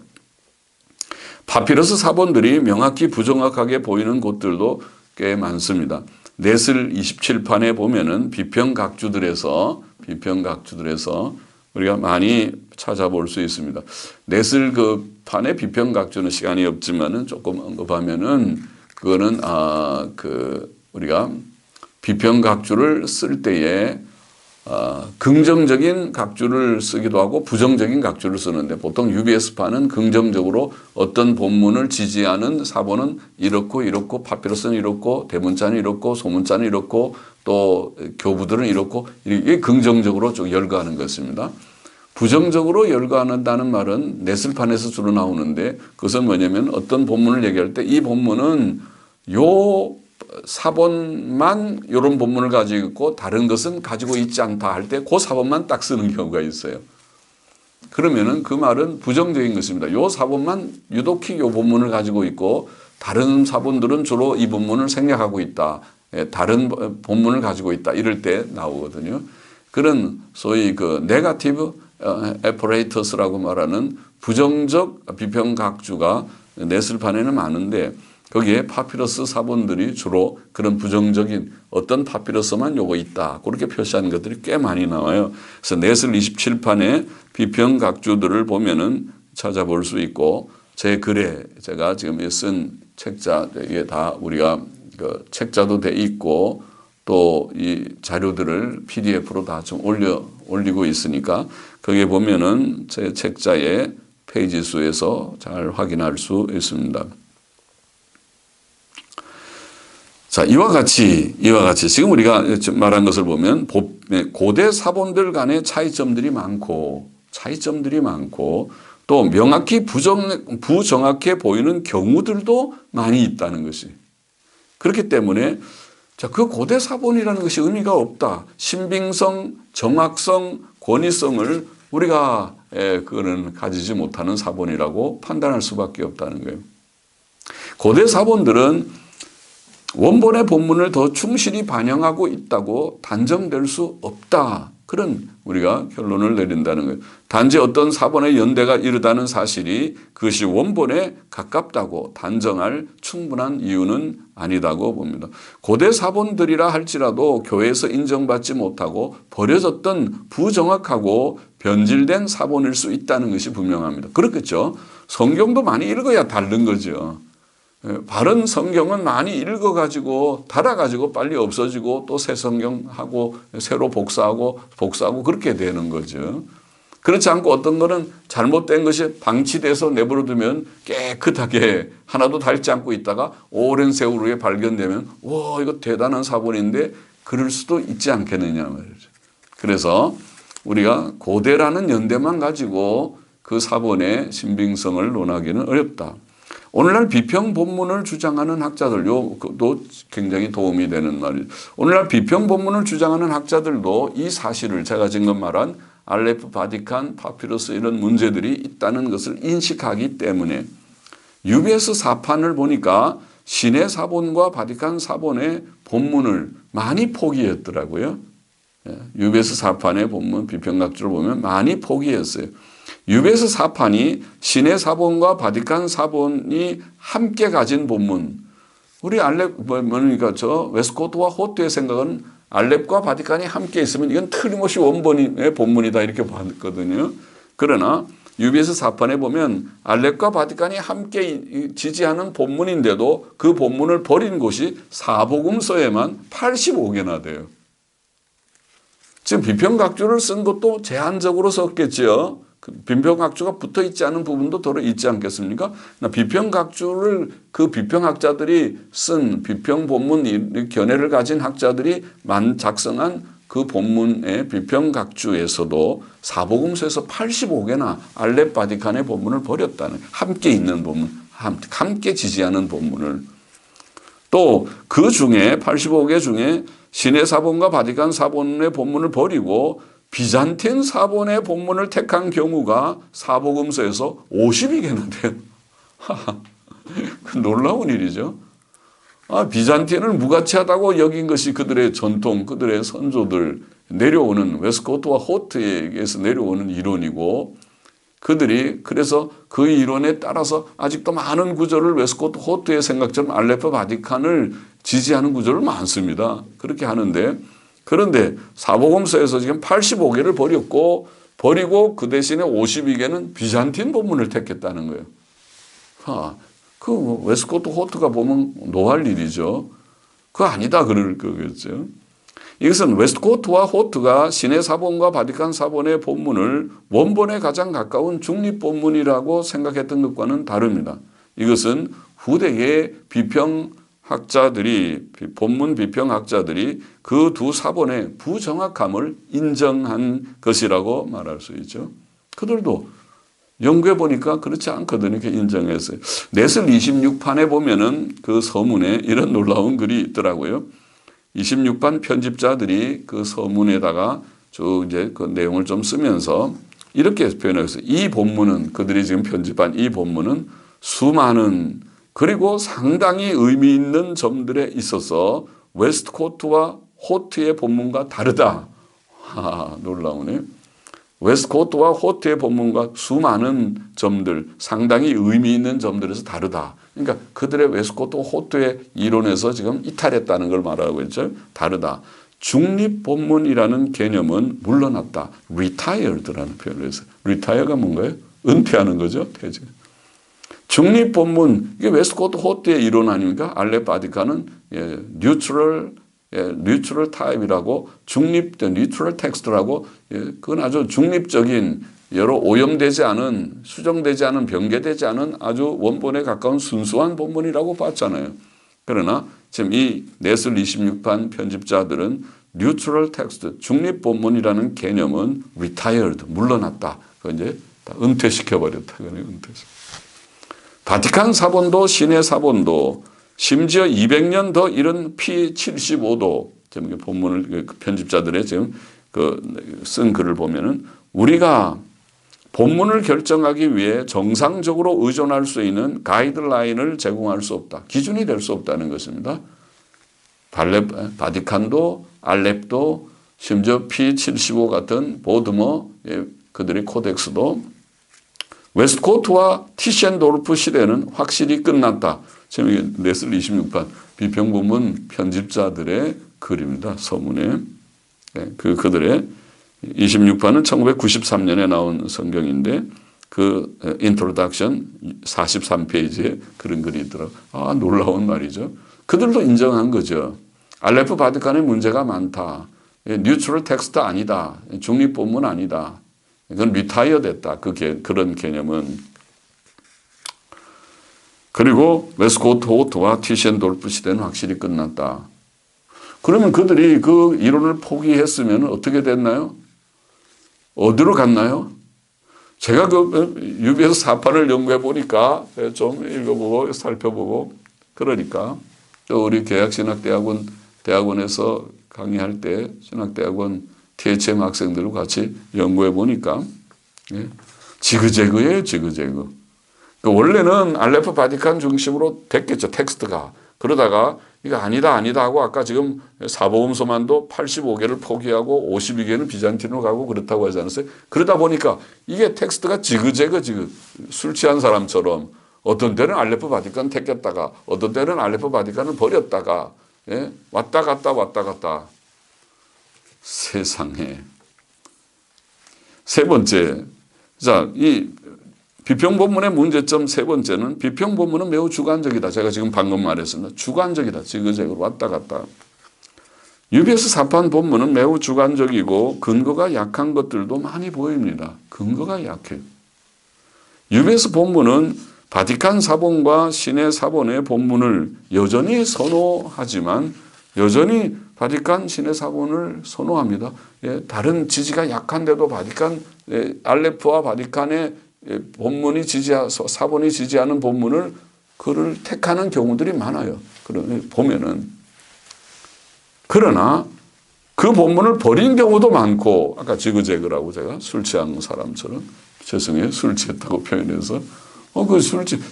Speaker 1: 파피러스 사본들이 명확히 부정확하게 보이는 곳들도 꽤 많습니다. 넷을 27판에 보면은 비평각주들에서 우리가 많이 찾아볼 수 있습니다. 넷을 그 판의 비평각주는 시간이 없지만은 조금 언급하면은 그거는 우리가 비평각주를 쓸 때에 긍정적인 각주를 쓰기도 하고 부정적인 각주를 쓰는데, 보통 UBS판은 긍정적으로 어떤 본문을 지지하는 사본은 이렇고 파피러스는 이렇고 대문자는 이렇고 소문자는 이렇고 또 교부들은 이렇고, 이게 긍정적으로 쭉 열거하는 것입니다. 부정적으로 열거한다는 말은 넷을판에서 주로 나오는데, 그것은 뭐냐면 어떤 본문을 얘기할 때 이 본문은 요 사본만 이런 본문을 가지고 있고 다른 것은 가지고 있지 않다 할 때 그 사본만 딱 쓰는 경우가 있어요. 그러면은 그 말은 부정적인 것입니다. 요 사본만 유독히 요 본문을 가지고 있고 다른 사본들은 주로 이 본문을 생략하고 있다. 다른 본문을 가지고 있다. 이럴 때 나오거든요. 그런 소위 그 네거티브 에퍼레이터스라고 말하는 부정적 비평각주가 넷을판에는 많은데, 거기에 파피러스 사본들이 주로 그런 부정적인 어떤 파피러스만 요거 있다, 그렇게 표시하는 것들이 꽤 많이 나와요. 그래서 넷을 27판의 비평각주들을 보면은 찾아볼 수 있고, 제 글에 제가 지금 쓴 책자, 이게 다 우리가 그 책자도 돼 있고 또 이 자료들을 PDF로 다 좀 올리고 있으니까 거기에 보면은 제 책자의 페이지 수에서 잘 확인할 수 있습니다. 자, 이와 같이 지금 우리가 말한 것을 보면 고대 사본들 간의 차이점들이 많고 또 명확히 부정확해 보이는 경우들도 많이 있다는 것이. 그렇기 때문에 자, 그 고대 사본이라는 것이 의미가 없다. 신빙성, 정확성, 권위성을 우리가 그거는 가지지 못하는 사본이라고 판단할 수밖에 없다는 거예요. 고대 사본들은 원본의 본문을 더 충실히 반영하고 있다고 단정될 수 없다. 그런 우리가 결론을 내린다는 거예요. 단지 어떤 사본의 연대가 이르다는 사실이 그것이 원본에 가깝다고 단정할 충분한 이유는 아니다고 봅니다. 고대 사본들이라 할지라도 교회에서 인정받지 못하고 버려졌던 부정확하고 변질된 사본일 수 있다는 것이 분명합니다. 그렇겠죠. 성경도 많이 읽어야 다른 거죠. 바른 성경은 많이 읽어가지고 달아가지고 빨리 없어지고 또 새 성경하고 새로 복사하고 그렇게 되는 거죠. 그렇지 않고 어떤 거는 잘못된 것이 방치돼서 내버려두면 깨끗하게 하나도 닳지 않고 있다가 오랜 세월 후에 발견되면 와, 이거 대단한 사본인데 그럴 수도 있지 않겠느냐 말이죠. 그래서 우리가 고대라는 연대만 가지고 그 사본의 신빙성을 논하기는 어렵다. 오늘날 비평 본문을 주장하는 학자들도 굉장히 도움이 되는 말이죠. 오늘날 비평 본문을 주장하는 학자들도 이 사실을, 제가 지금 말한 알레프, 바티칸, 파피러스 이런 문제들이 있다는 것을 인식하기 때문에 UBS 사판을 보니까 신의 사본과 바티칸 사본의 본문을 많이 포기했더라고요. UBS 사판의 본문 비평각주를 보면 많이 포기했어요. UBS 사판이 신의 사본과 바티칸 사본이 함께 가진 본문. 우리 그러니까 저 웨스코트와 호트의 생각은 알렙과 바티칸이 함께 있으면 이건 틀림없이 원본의 본문이다 이렇게 봤거든요. 그러나 UBS 사판에 보면 알렙과 바티칸이 함께 지지하는 본문인데도 그 본문을 버린 곳이 사복음서에만 85개나 돼요. 지금 비평각주를 쓴 것도 제한적으로 썼겠죠. 비평각주가 붙어 있지 않은 부분도 더러 있지 않겠습니까? 비평각주를 그 비평학자들이 쓴 비평 본문 견해를 가진 학자들이 작성한 그 본문의 비평각주에서도 사복음서에서 85개나 알렙 바티칸의 본문을 버렸다는, 함께 있는 본문, 함께 지지하는 본문을. 또 그 중에 85개 중에 신해 사본과 바티칸 사본의 본문을 버리고 비잔틴 사본의 본문을 택한 경우가 사복음서에서 50개나 돼요. 놀라운 일이죠. 비잔틴을 무가치하다고 여긴 것이 그들의 전통, 그들의 선조들 내려오는 웨스코트와 호트에게서 내려오는 이론이고, 그들이 그래서 그 이론에 따라서 아직도 많은 구절을 웨스코트 호트의 생각처럼 알렙과 바티칸을 지지하는 구절을 많습니다. 그렇게 하는데, 그런데 사복음서에서 지금 85개를 버리고 그 대신에 52개는 비잔틴 본문을 택했다는 거예요. 그 웨스코트 호트가 보면 노할 일이죠. 그거 아니다 그럴 거겠죠. 이것은 웨스코트와 호트가 신해 사본과 바티칸 사본의 본문을 원본에 가장 가까운 중립 본문이라고 생각했던 것과는 다릅니다. 이것은 후대의 본문 비평학자들이 그 두 사본의 부정확함을 인정한 것이라고 말할 수 있죠. 그들도 연구해 보니까 그렇지 않거든요. 이렇게 인정했어요. 넷을 26판에 보면은 그 서문에 이런 놀라운 글이 있더라고요. 26판 편집자들이 그 서문에다가 쭉 이제 그 내용을 좀 쓰면서 이렇게 표현했어요. 이 본문은, 그들이 지금 편집한 이 본문은 수많은 그리고 상당히 의미 있는 점들에 있어서 웨스트코트와 호트의 본문과 다르다. 놀라우네. 웨스트코트와 호트의 본문과 수많은 점들, 상당히 의미 있는 점들에서 다르다. 그러니까 그들의 웨스트코트 호트의 이론에서 지금 이탈했다는 걸 말하고 있죠. 다르다. 중립 본문이라는 개념은 물러났다. retired라는 표현을 했어요. retire가 뭔가요? 은퇴하는 거죠. 퇴직. 중립 본문, 이게 웨스트코트 호트의 이론 아닙니까? 알렙 바티칸은 neutral 타입이라고, neutral text라고, 그건 아주 중립적인, 여러 오염되지 않은, 수정되지 않은, 변개되지 않은 아주 원본에 가까운 순수한 본문이라고 봤잖아요. 그러나 지금 이 넷을 26판 편집자들은 neutral text, 중립 본문이라는 개념은 retired, 물러났다. 그거 이제 다 은퇴시켜버렸다. 바티칸 사본도 신해 사본도 심지어 200년 더 이른 P75도 본문을 편집자들의 지금 쓴 글을 보면은 우리가 본문을 결정하기 위해 정상적으로 의존할 수 있는 가이드라인을 제공할 수 없다. 기준이 될 수 없다는 것입니다. 바티칸도 알렙도 심지어 P75 같은 보드머 그들의 코덱스도 웨스트코트와 티셴도르프 시대는 확실히 끝났다. 지금 넷을 26판 비평본문 편집자들의 글입니다. 서문에. 그들의 26판은 1993년에 나온 성경인데 그 인트로덕션 43페이지에 그런 글이 있더라고요. 놀라운 말이죠. 그들도 인정한 거죠. 알렙 바티칸의 문제가 많다. 뉴트럴 텍스트 아니다. 중립본문 아니다. 이건 리타이어 됐다. 그런 개념은. 그리고 웨스코트 호트와 티셴도르프 시대는 확실히 끝났다. 그러면 그들이 그 이론을 포기했으면 어떻게 됐나요? 어디로 갔나요? 제가 UBS 사판을 연구해 보니까 좀 읽어보고 살펴보고 그러니까 또 우리 대학원에서 강의할 때 신학대학원 THM 학생들과 같이 연구해 보니까 지그재그예요. 지그재그. 원래는 알렙 바티칸 중심으로 됐겠죠. 텍스트가. 그러다가 이거 아니다 하고 아까 지금 사복음서만도 85개를 포기하고 52개는 비잔틴으로 가고 그렇다고 하지 않았어요? 그러다 보니까 이게 텍스트가 지그재그 술 취한 사람처럼 어떤 때는 알렙 바티칸 택했다가 어떤 때는 알렙 바티칸을 버렸다가 왔다 갔다. 세상에. 세 번째, 자, 이 비평본문의 문제점 세 번째는 비평본문은 매우 주관적이다. 제가 지금 방금 말했습니다. 주관적이다. 지그재그로 왔다 갔다. 유비에서 사판 본문은 매우 주관적이고 근거가 약한 것들도 많이 보입니다. 근거가 약해요. 유비에서 본문은 바티칸 사본과 신의 사본의 본문을 여전히 선호하지만 여전히 바티칸 신의 사본을 선호합니다. 예, 다른 지지가 약한데도 바티칸 알레프와 바티칸의 본문이 사본이 지지하는 본문을 그를 택하는 경우들이 많아요. 보면은 그러나 그 본문을 버린 경우도 많고 아까 지그재그라고 제가 술 취한 사람처럼 죄송해요. 술 취했다고 표현해서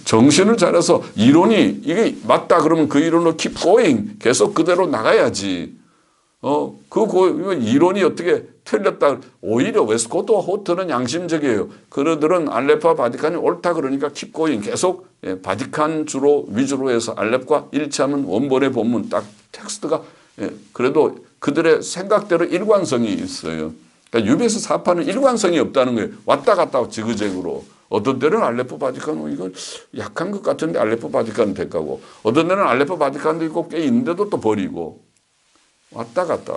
Speaker 1: 정신을 차려서 이론이 이게 맞다 그러면 그 이론으로 keep going 계속 그대로 나가야지. 이론이 어떻게 틀렸다. 오히려 웨스코트와 호트는 양심적이에요. 그들은 알렙과 바티칸이 옳다 그러니까 keep going 계속 바티칸 위주로 해서 알렙과 일치하면 원본의 본문 딱 텍스트가 그래도 그들의 생각대로 일관성이 있어요. 그러니까 유비에서 사파는 일관성이 없다는 거예요. 왔다 갔다 지그재그로. 어떤 때는 알레포 바티칸 이건 약한 것 같은데 알레포 바티칸은 택하고 어떤 때는 알레포 바티칸도 있고 꽤 있는데도 또 버리고 왔다 갔다.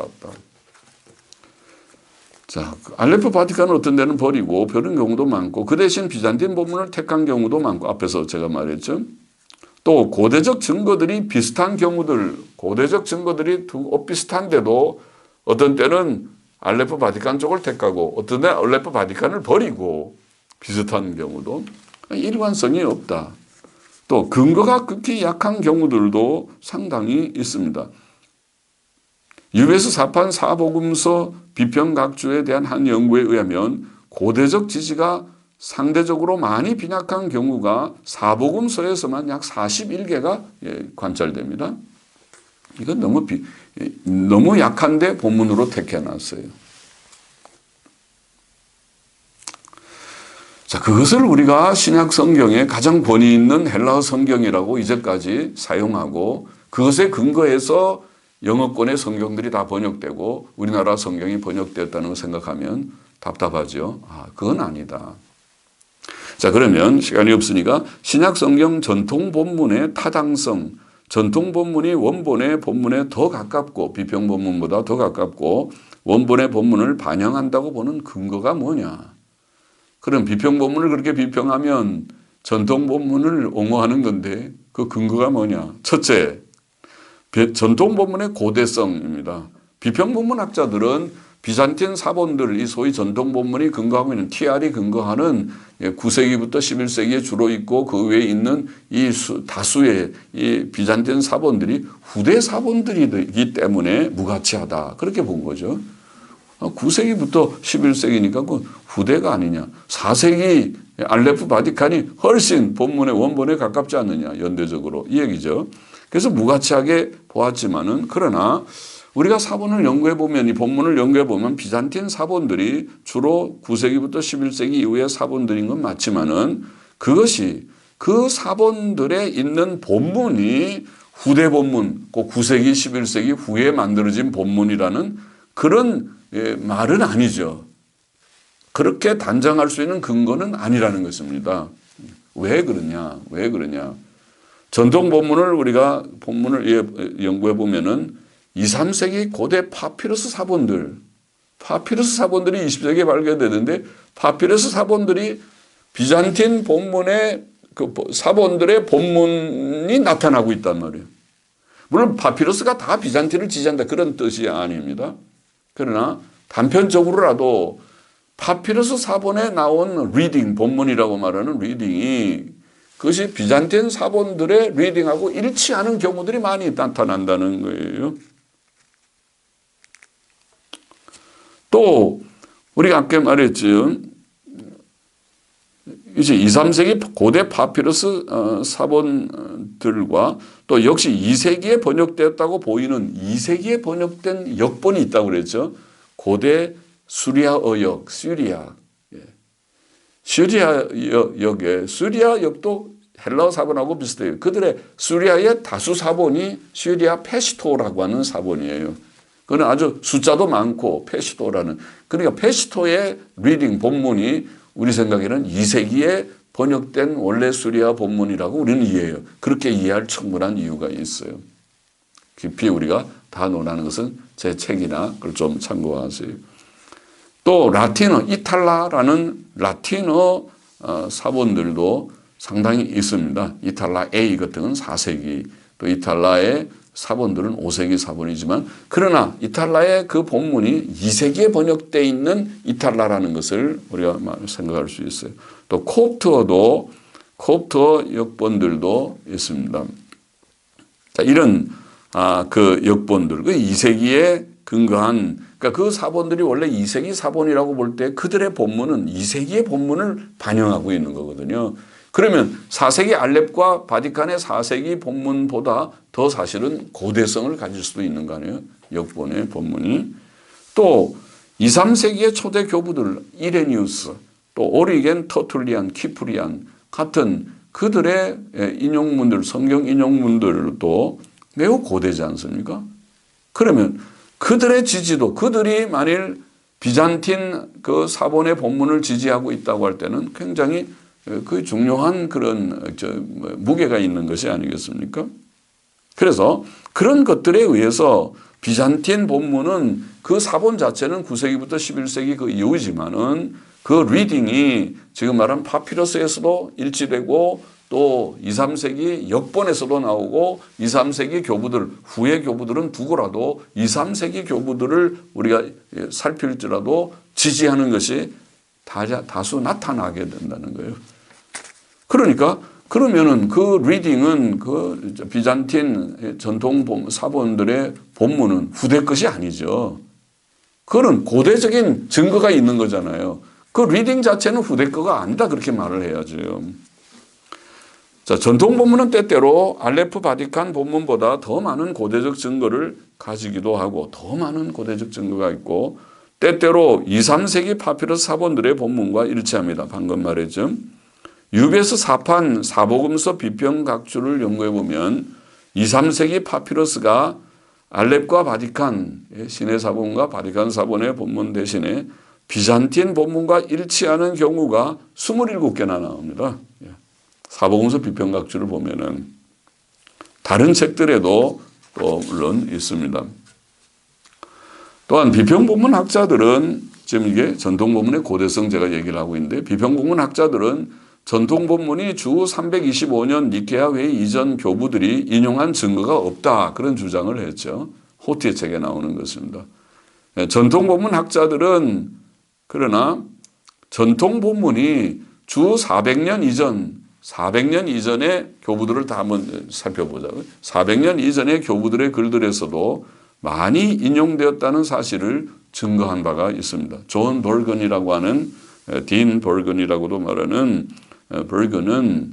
Speaker 1: 자, 알레포 바티칸은 어떤 데는 버리고 버린 경우도 많고 그 대신 비잔틴 본문을 택한 경우도 많고 앞에서 제가 말했죠. 또 고대적 증거들이 비슷한 경우들, 고대적 증거들이 비슷한데도 어떤 때는 알레포 바티칸 쪽을 택하고 어떤 때는 알레포 바티칸을 버리고 비슷한 경우도 일관성이 없다. 또 근거가 극히 약한 경우들도 상당히 있습니다. 유베스 사판 사복음서 비평각주에 대한 한 연구에 의하면 고대적 지지가 상대적으로 많이 빈약한 경우가 사복음서에서만 약 41개가 관찰됩니다. 이건 너무 약한데 본문으로 택해놨어요. 자, 그것을 우리가 신약 성경에 가장 권위 있는 헬라어 성경이라고 이제까지 사용하고 그것에 근거해서 영어권의 성경들이 다 번역되고 우리나라 성경이 번역되었다는 걸 생각하면 답답하죠. 그건 아니다. 자, 그러면 시간이 없으니까 신약 성경 전통 본문의 타당성, 전통 본문이 원본의 본문에 더 가깝고 비평 본문보다 더 가깝고 원본의 본문을 반영한다고 보는 근거가 뭐냐? 그럼 비평 본문을 그렇게 비평하면 전통 본문을 옹호하는 건데 그 근거가 뭐냐? 첫째, 전통 본문의 고대성입니다. 비평 본문학자들은 비잔틴 사본들, 이 소위 전통 본문이 근거하고 있는 TR이 근거하는 9세기부터 11세기에 주로 있고 그 외에 있는 이 다수의 이 비잔틴 사본들이 후대 사본들이기 때문에 무가치하다. 그렇게 본 거죠. 9세기부터 11세기니까 그 후대가 아니냐. 4세기 알레프 바티칸이 훨씬 본문의 원본에 가깝지 않느냐. 연대적으로. 이 얘기죠. 그래서 무가치하게 보았지만은 그러나 우리가 사본을 연구해 보면 이 본문을 연구해 보면 비잔틴 사본들이 주로 9세기부터 11세기 이후의 사본들인 건 맞지만은 그것이 그 사본들에 있는 본문이 후대 본문, 그 9세기 11세기 후에 만들어진 본문이라는 그런 말은 아니죠. 그렇게 단정할 수 있는 근거는 아니라는 것입니다. 왜 그러냐? 전통 본문을 우리가 본문을 연구해 보면은 2, 3세기 고대 파피루스 사본들이 20세기에 발견되는데 파피루스 사본들이 비잔틴 본문의 그 사본들의 본문이 나타나고 있단 말이에요. 물론 파피루스가 다 비잔틴을 지지한다 그런 뜻이 아닙니다. 그러나 단편적으로라도 파피루스 사본에 나온 리딩, 본문이라고 말하는 리딩이 그것이 비잔틴 사본들의 리딩하고 일치하는 경우들이 많이 나타난다는 거예요. 또 우리가 아까 말했죠. 이제 2, 3세기 고대 파피루스 사본들과 또 역시 2세기에 번역되었다고 보이는 2세기에 번역된 역본이 있다고 그랬죠. 고대 수리아어역, 수리아 역도 헬라어 사본하고 비슷해요. 그들의 수리아의 다수 사본이 시리아 페시토라고 하는 사본이에요. 그건 아주 숫자도 많고 페시토라는, 그러니까 페시토의 리딩 본문이 우리 생각에는 2세기에 번역된 원래 수리아 본문이라고 우리는 이해해요. 그렇게 이해할 충분한 이유가 있어요. 깊이 우리가 다 논하는 것은 제 책이나 그걸 좀 참고하세요. 또 라틴어, 이탈라라는 라틴어 사본들도 상당히 있습니다. 이탈라 A 같은 건 4세기, 또 이탈라의 사본들은 5세기 사본이지만, 그러나 이탈라의 그 본문이 2세기에 번역되어 있는 이탈라라는 것을 우리가 생각할 수 있어요. 또 콥트어도, 콥트어 역본들도 있습니다. 자, 이런 그 역본들, 그 2세기에 근거한, 그러니까 그 사본들이 원래 2세기 사본이라고 볼 때 그들의 본문은 2세기의 본문을 반영하고 있는 거거든요. 그러면 4세기 알렙과 바티칸의 4세기 본문보다 더 사실은 고대성을 가질 수도 있는 거 아니에요. 역본의 본문이. 또 2, 3세기의 초대 교부들, 이레니우스, 또 오리겐, 터툴리안, 키프리안 같은 그들의 인용문들, 성경 인용문들도 매우 고대지 않습니까? 그러면 그들의 지지도, 그들이 만일 비잔틴 그 사본의 본문을 지지하고 있다고 할 때는 굉장히 그 중요한 그런 무게가 있는 것이 아니겠습니까? 그래서 그런 것들에 의해서 비잔틴 본문은 그 사본 자체는 9세기부터 11세기 그 이후지만은 그 리딩이 지금 말한 파피러스에서도 일치되고 또 2, 3세기 역본에서도 나오고 2, 3세기 교부들, 후의 교부들은 두고라도 2, 3세기 교부들을 우리가 살필지라도 지지하는 것이 다수 나타나게 된다는 거예요. 그러니까 그러면은 그 리딩은 그 비잔틴 전통 사본들의 본문은 후대 것이 아니죠. 그거는 고대적인 증거가 있는 거잖아요. 그 리딩 자체는 후대 거가 아니다 그렇게 말을 해야죠. 자, 전통 본문은 때때로 알레프 바티칸 본문보다 더 많은 고대적 증거를 가지기도 하고 더 많은 고대적 증거가 있고 때때로 2, 3세기 파피러스 사본들의 본문과 일치합니다. 방금 말했죠. 유베스 사판 사복음서 비평각주를 연구해 보면 2, 3세기 파피러스가 알렙과 바티칸 신의 사본과 바티칸 사본의 본문 대신에 비잔틴 본문과 일치하는 경우가 27개나 나옵니다. 사복음서 비평각주를 보면은 다른 책들에도 또 물론 있습니다. 또한 비평본문 학자들은 지금 이게 전통본문의 고대성 제가 얘기를 하고 있는데 비평본문 학자들은 전통본문이 주 325년 니케아 회의 이전 교부들이 인용한 증거가 없다 그런 주장을 했죠. 호티의 책에 나오는 것입니다. 전통본문 학자들은 그러나 전통본문이 주 400년 이전 400년 이전의 교부들을 다 한번 살펴보자고요. 400년 이전의 교부들의 글들에서도 많이 인용되었다는 사실을 증거한 바가 있습니다. 존 버건이라고 하는 딘 버건이라고도 말하는 버건은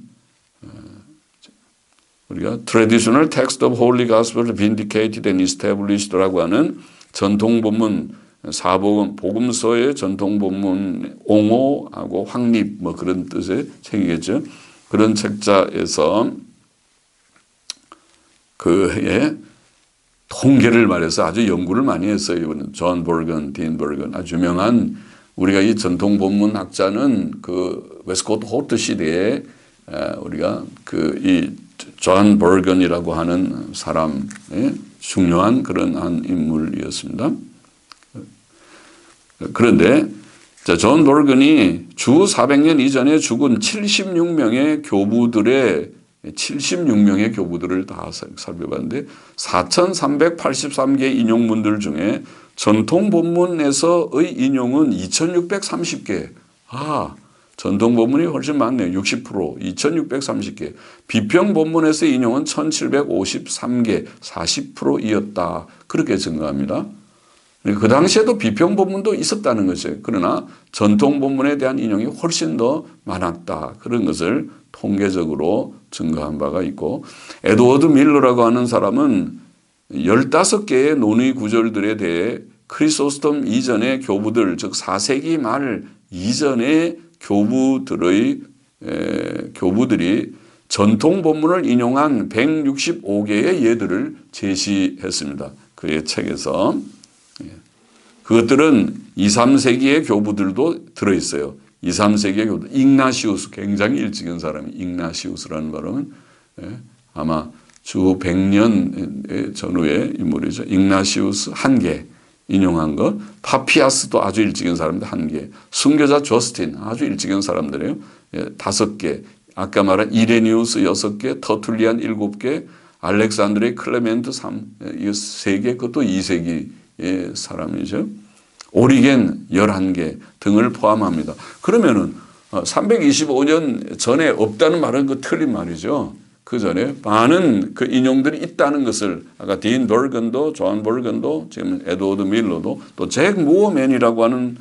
Speaker 1: 우리가 Traditional Text of Holy Gospel Vindicated and Established라고 하는 전통본문 사복음 복음서의 전통본문 옹호하고 확립 뭐 그런 뜻의 책이겠죠. 그런 책자에서 그의 통계를 말해서 아주 연구를 많이 했어요. 이분은 존 버건, 딘 버건 아주 유명한 우리가 이 전통 본문 학자는 그 웨스코트 호트 시대에 우리가 그 이 존 버건이라고 하는 사람의 중요한 그런 한 인물이었습니다. 그런데 존 버건이 주 400년 이전에 죽은 76명의 교부들을 다 살펴봤는데 4,383개 인용문들 중에 전통 본문에서의 인용은 2,630개. 전통 본문이 훨씬 많네요. 60%, 2,630개. 비평 본문에서 인용은 1,753개, 40%이었다. 그렇게 증거합니다. 그 당시에도 비평 본문도 있었다는 것이에요. 그러나 전통 본문에 대한 인용이 훨씬 더 많았다. 그런 것을 통계적으로 증거한 바가 있고 에드워드 밀러라고 하는 사람은 15개의 논의 구절들에 대해 크리소스톰 이전의 교부들 즉 4세기 말 이전의 교부들이 전통 본문을 인용한 165개의 예들을 제시했습니다. 그의 책에서 그것들은 2, 3세기의 교부들도 들어있어요. 2, 3세기의 교부들. ignacius, 굉장히 일찍인 사람이 ignacius라는 발음은 아마 주 100년 전후의 인물이죠. ignacius 한 개 인용한 것. 파피아스도 아주 일찍인 사람인데 한 개. 순교자 저스틴 아주 일찍인 사람들이에요. 5개. 아까 말한 이레니우스 6개, 터툴리안 7개, 알렉산드리의 클레멘트 3개, 그것도 2세기의 사람이죠. 오리겐 11개 등을 포함합니다. 그러면은 325년 전에 없다는 말은 그 틀린 말이죠. 그 전에 많은 그 인용들이 있다는 것을 아까 딘 벌건도, 존 벌건도, 지금 에드워드 밀러도 또 잭 무어맨이라고 하는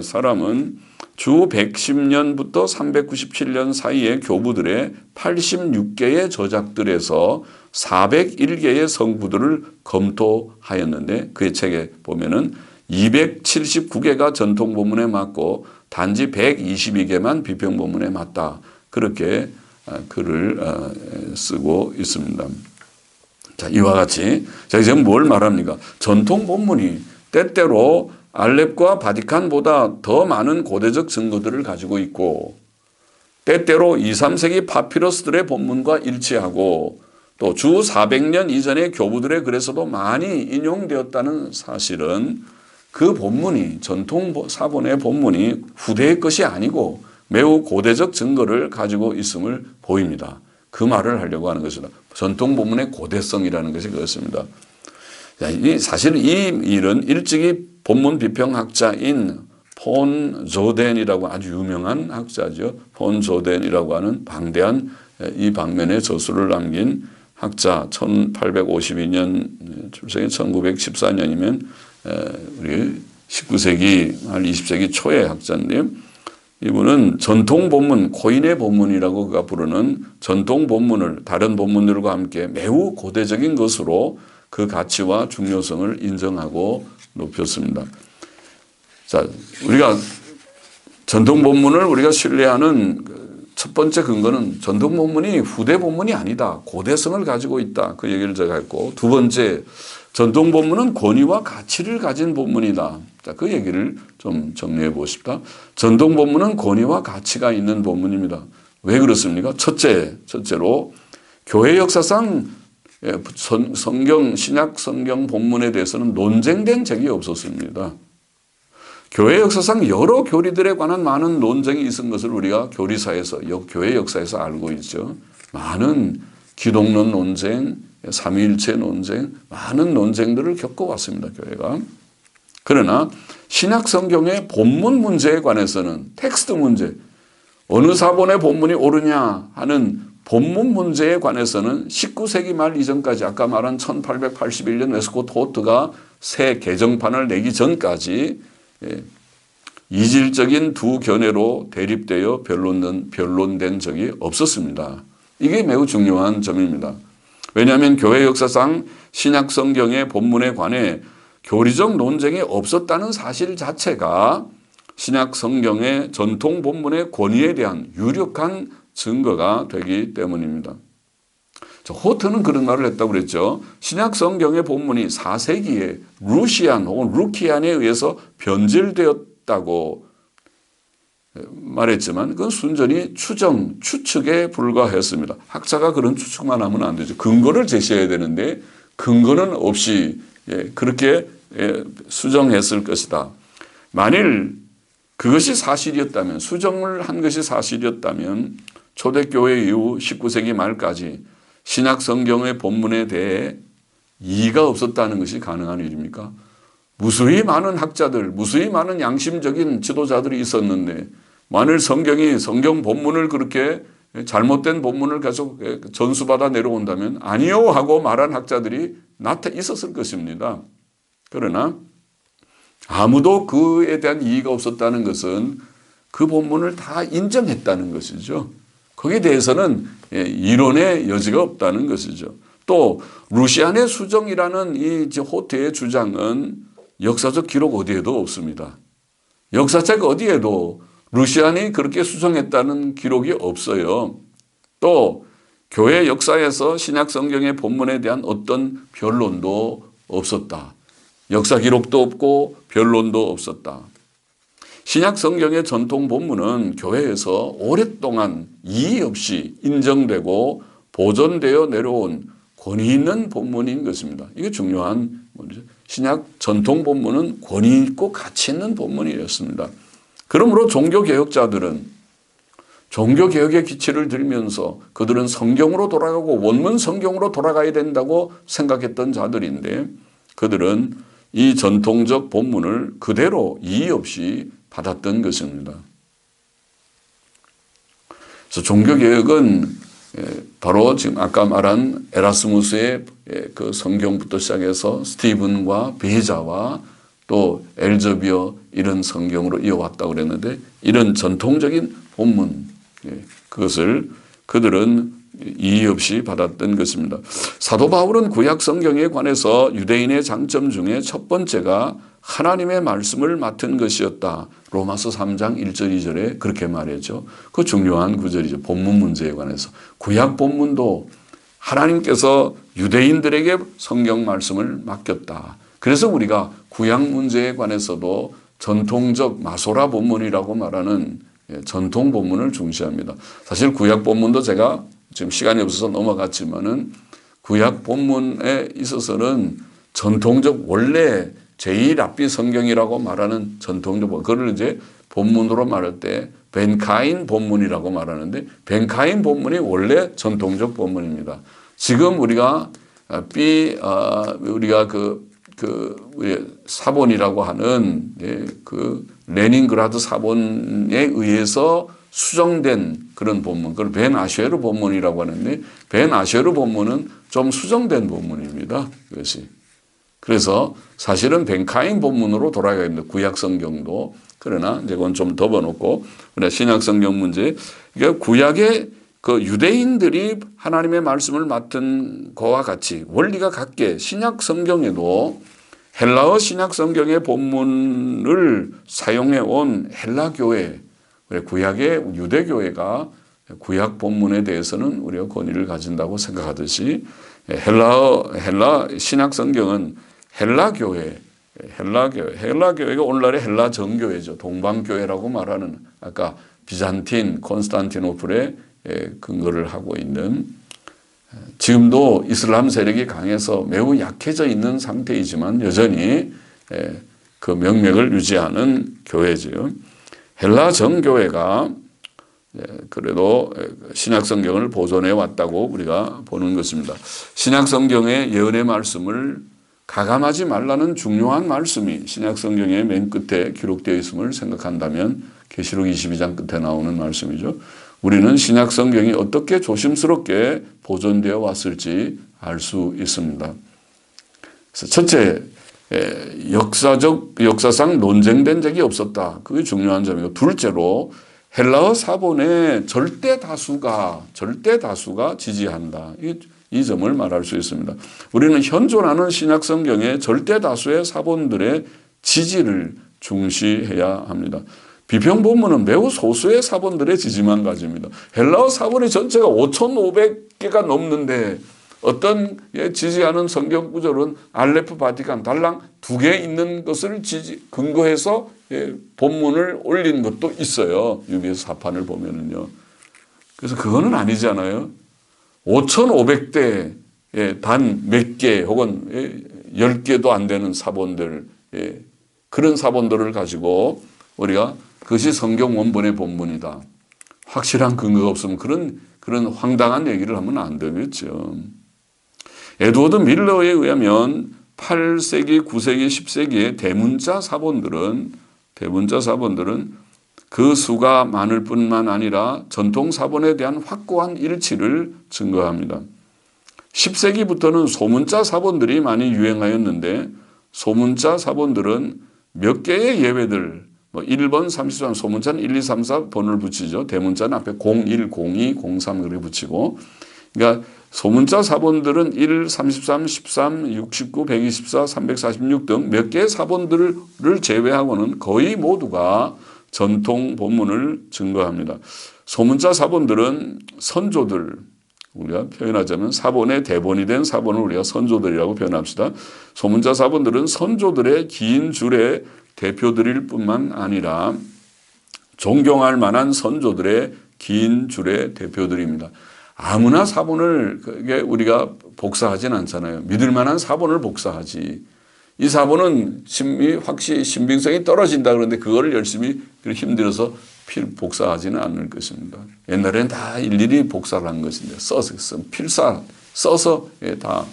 Speaker 1: 사람은 주 110년부터 397년 사이의 교부들의 86개의 저작들에서 401개의 성구들을 검토하였는데 그의 책에 보면은 279개가 전통 본문에 맞고 단지 122개만 비평 본문에 맞다. 그렇게 글을 쓰고 있습니다. 자, 이와 같이 제가 지금 뭘 말합니까? 전통 본문이 때때로 알렙과 바티칸보다 더 많은 고대적 증거들을 가지고 있고 때때로 2, 3세기 파피러스들의 본문과 일치하고 또 주 400년 이전의 교부들의 글에서도 많이 인용되었다는 사실은 그 본문이 전통 사본의 본문이 후대의 것이 아니고 매우 고대적 증거를 가지고 있음을 보입니다. 그 말을 하려고 하는 것이다. 전통 본문의 고대성이라는 것이 그렇습니다. 사실 이 일은 일찍이 본문 비평학자인 폰 조덴이라고 아주 유명한 학자죠. 폰 조덴이라고 하는 방대한 이 방면의 저술을 남긴 학자 1852년 출생이 1914년이면 우리 19세기 말 20세기 초의 학자인데 이분은 전통 본문, 코인의 본문이라고 그가 부르는 전통 본문을 다른 본문들과 함께 매우 고대적인 것으로 그 가치와 중요성을 인정하고 높였습니다. 자, 우리가 전통 본문을 우리가 신뢰하는 첫 번째 근거는 전통 본문이 후대 본문이 아니다. 고대성을 가지고 있다. 그 얘기를 제가 했고 두 번째 전통 본문은 권위와 가치를 가진 본문이다. 자, 그 얘기를 좀 정리해 보십시다. 전통 본문은 권위와 가치가 있는 본문입니다. 왜 그렇습니까? 첫째로 교회 역사상 성경, 신약 성경 본문에 대해서는 논쟁된 적이 없었습니다. 교회 역사상 여러 교리들에 관한 많은 논쟁이 있은 것을 우리가 교리사에서, 교회 역사에서 알고 있죠. 많은 기독론 논쟁, 삼위일체 논쟁, 많은 논쟁들을 겪어왔습니다, 교회가. 그러나 신약 성경의 본문 문제에 관해서는 텍스트 문제, 어느 사본의 본문이 옳으냐 하는 본문 문제에 관해서는 19세기 말 이전까지 아까 말한 1881년 웨스코트 호트가 새 개정판을 내기 전까지 이질적인 두 견해로 대립되어 변론된 적이 없었습니다. 이게 매우 중요한 점입니다. 왜냐하면 교회 역사상 신약 성경의 본문에 관해 교리적 논쟁이 없었다는 사실 자체가 신약 성경의 전통 본문의 권위에 대한 유력한 증거가 되기 때문입니다. 호트는 그런 말을 했다고 그랬죠. 신약 성경의 본문이 4세기에 루시안 혹은 루키안에 의해서 변질되었다고 말했지만 그건 순전히 추측에 불과했습니다. 학자가 그런 추측만 하면 안 되죠. 근거를 제시해야 되는데 근거는 없이 그렇게 수정했을 것이다. 만일 그것이 사실이었다면, 수정을 한 것이 사실이었다면 초대교회 이후 19세기 말까지 신약 성경의 본문에 대해 이의가 없었다는 것이 가능한 일입니까? 무수히 많은 학자들, 무수히 많은 양심적인 지도자들이 있었는데 만일 성경 본문을 그렇게 잘못된 본문을 계속 전수받아 내려온다면 아니요 하고 말한 학자들이 있었을 것입니다. 그러나 아무도 그에 대한 이의가 없었다는 것은 그 본문을 다 인정했다는 것이죠. 거기에 대해서는 이론의 여지가 없다는 것이죠. 또 루시안의 수정이라는 이 호트의 주장은 역사적 기록 어디에도 없습니다. 역사책 어디에도 루시안이 그렇게 수정했다는 기록이 없어요. 또 교회 역사에서 신약 성경의 본문에 대한 어떤 변론도 없었다. 역사 기록도 없고 변론도 없었다. 신약 성경의 전통 본문은 교회에서 오랫동안 이의 없이 인정되고 보존되어 내려온 권위 있는 본문인 것입니다. 이게 중요한 문제죠. 신약 전통 본문은 권위 있고 가치 있는 본문이었습니다. 그러므로 종교개혁자들은 종교개혁의 기치를 들면서 그들은 성경으로 돌아가고 원문 성경으로 돌아가야 된다고 생각했던 자들인데 그들은 이 전통적 본문을 그대로 이의 없이 받았던 것입니다. 그래서 종교개혁은 바로 지금 아까 말한 에라스무스의 그 성경부터 시작해서 스티븐과 베자와 또 엘저비어 이런 성경으로 이어왔다고 그랬는데 이런 전통적인 본문 그것을 그들은 이의 없이 받았던 것입니다. 사도 바울은 구약 성경에 관해서 유대인의 장점 중에 첫 번째가 하나님의 말씀을 맡은 것이었다. 로마서 3장 1절 2절에 그렇게 말했죠. 그 중요한 구절이죠. 본문 문제에 관해서. 구약 본문도 하나님께서 유대인들에게 성경 말씀을 맡겼다. 그래서 우리가 구약 문제에 관해서도 전통적 마소라 본문이라고 말하는 전통 본문을 중시합니다. 사실 구약 본문도 제가 지금 시간이 없어서 넘어갔지만은 구약 본문에 있어서는 전통적 원래 제2랍비 성경이라고 말하는 전통적 본문, 그걸 이제 본문으로 말할 때 벤카인 본문이라고 말하는데 벤카인 본문이 원래 전통적 본문입니다. 지금 우리가 우리가 우리 사본이라고 하는 그 레닌그라드 사본에 의해서 수정된 그런 본문, 그걸 벤 아쉐르 본문이라고 하는데 벤 아쉐르 본문은 좀 수정된 본문입니다. 그것이. 그래서 사실은 벤카인 본문으로 돌아가야 됩니다. 구약 성경도. 그러나 이제 그건 좀 덮어놓고 신약 성경 문제. 그러니까 구약의 그 유대인들이 하나님의 말씀을 맡은 거와 같이 원리가 같게 신약 성경에도 헬라어 신약 성경의 본문을 사용해 온 헬라 교회, 구약의 유대 교회가 구약 본문에 대해서는 우리가 권위를 가진다고 생각하듯이 헬라 신약 성경은 헬라 교회가 오늘날의 헬라 정교회죠. 동방교회라고 말하는 아까 비잔틴, 콘스탄티노플에 근거를 하고 있는 지금도 이슬람 세력이 강해서 매우 약해져 있는 상태이지만 여전히 그 명맥을 유지하는 교회죠. 헬라 정교회가 그래도 신약 성경을 보존해 왔다고 우리가 보는 것입니다. 신약 성경의 예언의 말씀을 가감하지 말라는 중요한 말씀이 신약 성경의 맨 끝에 기록되어 있음을 생각한다면 계시록 22장 끝에 나오는 말씀이죠. 우리는 신약 성경이 어떻게 조심스럽게 보존되어 왔을지 알 수 있습니다. 그래서 첫째, 역사상 논쟁된 적이 없었다. 그게 중요한 점이고, 둘째로 헬라어 사본의 절대 다수가 지지한다. 이 점을 말할 수 있습니다. 우리는 현존하는 신약 성경의 절대 다수의 사본들의 지지를 중시해야 합니다. 비평 본문은 매우 소수의 사본들의 지지만 가집니다. 헬라어 사본이 전체가 5,500개가 넘는데 어떤 지지하는 성경 구절은 알레프 바티칸 달랑 2개 있는 것을 근거해서 본문을 올린 것도 있어요. UBS 사판을 보면은요. 그래서 그거는 아니잖아요. 5,500대 단 몇 개 혹은 10개도 안 되는 사본들, 그런 사본들을 가지고 우리가 그것이 성경 원본의 본문이다. 확실한 근거가 없으면 그런 황당한 얘기를 하면 안 되겠죠. 에드워드 밀러에 의하면 8세기, 9세기, 10세기의 대문자 사본들은 그 수가 많을 뿐만 아니라 전통 사본에 대한 확고한 일치를 증거합니다. 10세기부터는 소문자 사본들이 많이 유행하였는데 소문자 사본들은 몇 개의 예외들 1번, 33, 소문자는 1, 2, 3, 4 번을 붙이죠. 대문자는 앞에 01, 02, 03 그렇게 붙이고. 그러니까 소문자 사본들은 1, 33, 13, 69, 124, 346 등 몇 개의 사본들을 제외하고는 거의 모두가 전통 본문을 증거합니다. 소문자 사본들은 선조들, 우리가 표현하자면 사본의 대본이 된 사본을 우리가 선조들이라고 표현합시다. 소문자 사본들은 선조들의 긴 줄의 대표들일 뿐만 아니라 존경할 만한 선조들의 긴 줄의 대표들입니다. 아무나 사본을 우리가 복사하진 않잖아요. 믿을 만한 사본을 복사하지. 이 사본은 확실히 신빙성이 떨어진다 그러는데 그거를 열심히 힘들어서 복사하지는 않을 것입니다. 옛날에는 다 일일이 복사를 한 것인데 써서 다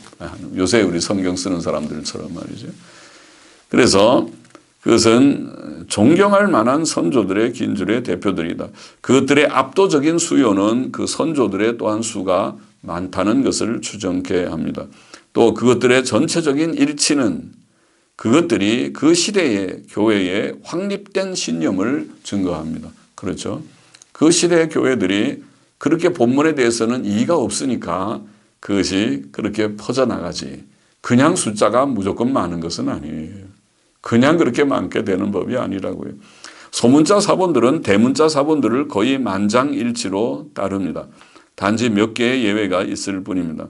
Speaker 1: 요새 우리 성경 쓰는 사람들처럼 말이죠. 그래서 그것은 존경할 만한 선조들의 긴 줄의 대표들이다. 그것들의 압도적인 수요는 그 선조들의 또한 수가 많다는 것을 추정케 합니다. 또 그것들의 전체적인 일치는 그것들이 그 시대의 교회에 확립된 신념을 증거합니다. 그렇죠. 그 시대의 교회들이 그렇게 본문에 대해서는 이의가 없으니까 그것이 그렇게 퍼져나가지. 그냥 숫자가 무조건 많은 것은 아니에요. 그냥 그렇게 많게 되는 법이 아니라고요. 소문자 사본들은 대문자 사본들을 거의 만장일치로 따릅니다. 단지 몇 개의 예외가 있을 뿐입니다.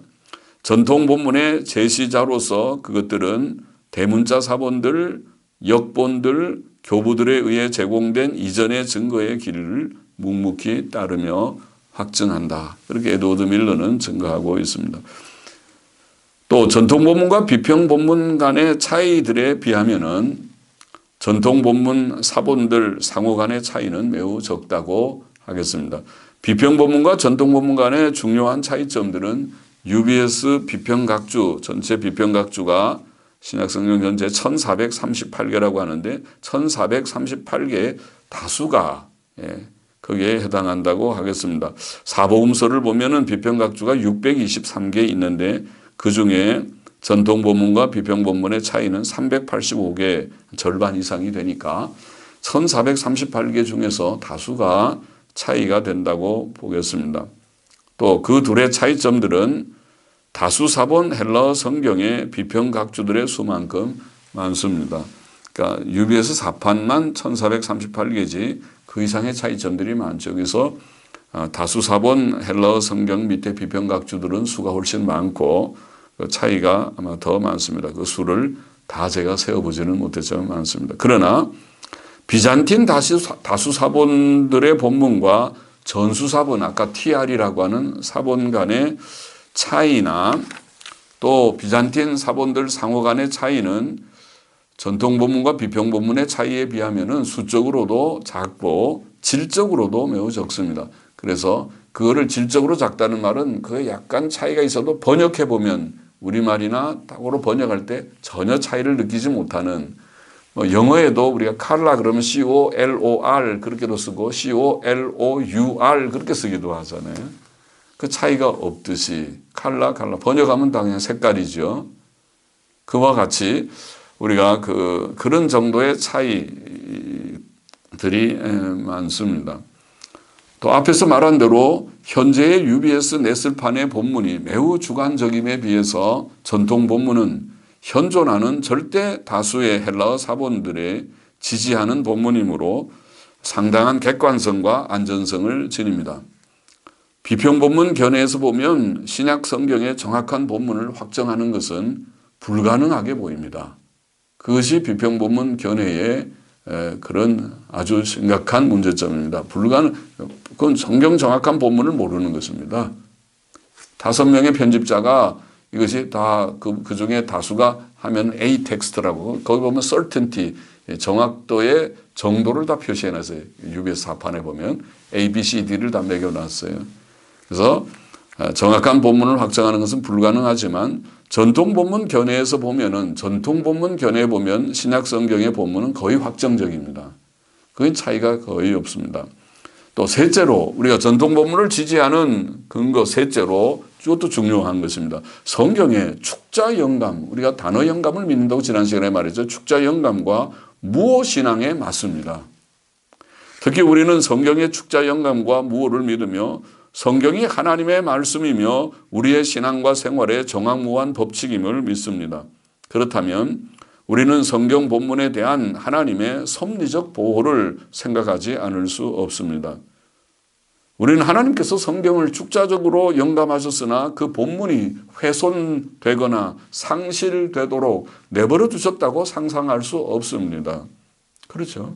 Speaker 1: 전통 본문의 제시자로서 그것들은 대문자 사본들, 역본들, 교부들에 의해 제공된 이전의 증거의 길을 묵묵히 따르며 확증한다. 그렇게 에드워드 밀러는 증거하고 있습니다. 또 전통 본문과 비평 본문 간의 차이들에 비하면은 전통 본문 사본들 상호 간의 차이는 매우 적다고 하겠습니다. 비평 본문과 전통 본문 간의 중요한 차이점들은 UBS 비평각주, 전체 비평각주가 신약성경 전체 1438개라고 하는데 1438개의 다수가 거기에 해당한다고 하겠습니다. 사복음서를 보면은 비평각주가 623개 있는데 그 중에 전통 본문과 비평 본문의 차이는 385개, 절반 이상이 되니까 1438개 중에서 다수가 차이가 된다고 보겠습니다. 또 그 둘의 차이점들은 다수 사본 헬라어 성경의 비평 각주들의 수만큼 많습니다. 그러니까 UBS 사판만 1438개지 그 이상의 차이점들이 많죠. 그래서 다수 사본 헬라어 성경 밑에 비평 각주들은 수가 훨씬 많고 그 차이가 아마 더 많습니다. 그 수를 다 제가 세어보지는 못했지만 많습니다. 그러나 비잔틴 다수 사본들의 본문과 전수 사본, 아까 TR이라고 하는 사본 간의 차이나 또 비잔틴 사본들 상호 간의 차이는 전통 본문과 비평 본문의 차이에 비하면 수적으로도 작고 질적으로도 매우 적습니다. 그래서 그거를 질적으로 작다는 말은 그 약간 차이가 있어도 번역해 보면 우리말이나 타고로 번역할 때 전혀 차이를 느끼지 못하는 영어에도 우리가 칼라 그러면 COLOR 그렇게도 쓰고 COLOUR 그렇게 쓰기도 하잖아요. 그 차이가 없듯이 칼라 번역하면 다 그냥 색깔이죠. 그와 같이 우리가 그런 정도의 차이들이 많습니다. 또 앞에서 말한 대로 현재의 UBS 넷슬판의 본문이 매우 주관적임에 비해서 전통 본문은 현존하는 절대 다수의 헬라어 사본들에 지지하는 본문이므로 상당한 객관성과 안전성을 지닙니다. 비평 본문 견해에서 보면 신약 성경의 정확한 본문을 확정하는 것은 불가능하게 보입니다. 그것이 비평 본문 견해의 그런 아주 심각한 문제점입니다. 그건 성경 정확한 본문을 모르는 것입니다. 5명의 편집자가 이것이 다 그 중에 다수가 하면 A 텍스트라고 거기 보면 certainty 정확도의 정도를 다 표시해놨어요. UBS 사판에 보면 A, B, C, D를 다 매겨놨어요. 그래서 정확한 본문을 확정하는 것은 불가능하지만 전통 본문 견해에서 보면은 전통 본문 견해에 보면 신약 성경의 본문은 거의 확정적입니다. 그 차이가 거의 없습니다. 또 셋째로 우리가 전통 본문을 지지하는 근거 셋째로 이것도 중요한 것입니다. 성경의 축자 영감, 우리가 단어 영감을 믿는다고 지난 시간에 말했죠. 축자 영감과 무호 신앙에 맞습니다. 특히 우리는 성경의 축자 영감과 무호를 믿으며 성경이 하나님의 말씀이며 우리의 신앙과 생활의 정확무한 법칙임을 믿습니다. 그렇다면 우리는 성경 본문에 대한 하나님의 섭리적 보호를 생각하지 않을 수 없습니다. 우리는 하나님께서 성경을 축자적으로 영감하셨으나 그 본문이 훼손되거나 상실되도록 내버려 두셨다고 상상할 수 없습니다. 그렇죠?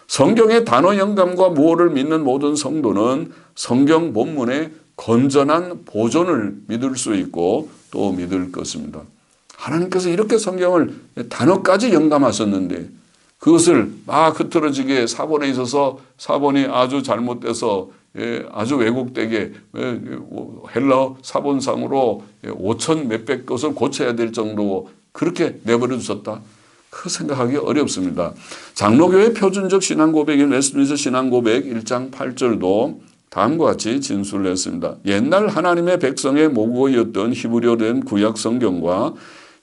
Speaker 1: 성경의 단어 영감과 무호를 믿는 모든 성도는 성경 본문의 건전한 보존을 믿을 수 있고 또 믿을 것입니다. 하나님께서 이렇게 성경을 단어까지 영감하셨는데 그것을 막 흐트러지게 사본에 있어서 사본이 아주 잘못돼서 아주 왜곡되게 헬라 사본상으로 5천 몇백 것을 고쳐야 될 정도로 그렇게 내버려 두셨다. 그 생각하기 어렵습니다. 장로교의 표준적 신앙고백인 웨스트민스터 신앙고백 1장 8절도 다음과 같이 진술을 했습니다. 옛날 하나님의 백성의 모국어였던 히브리어된 구약 성경과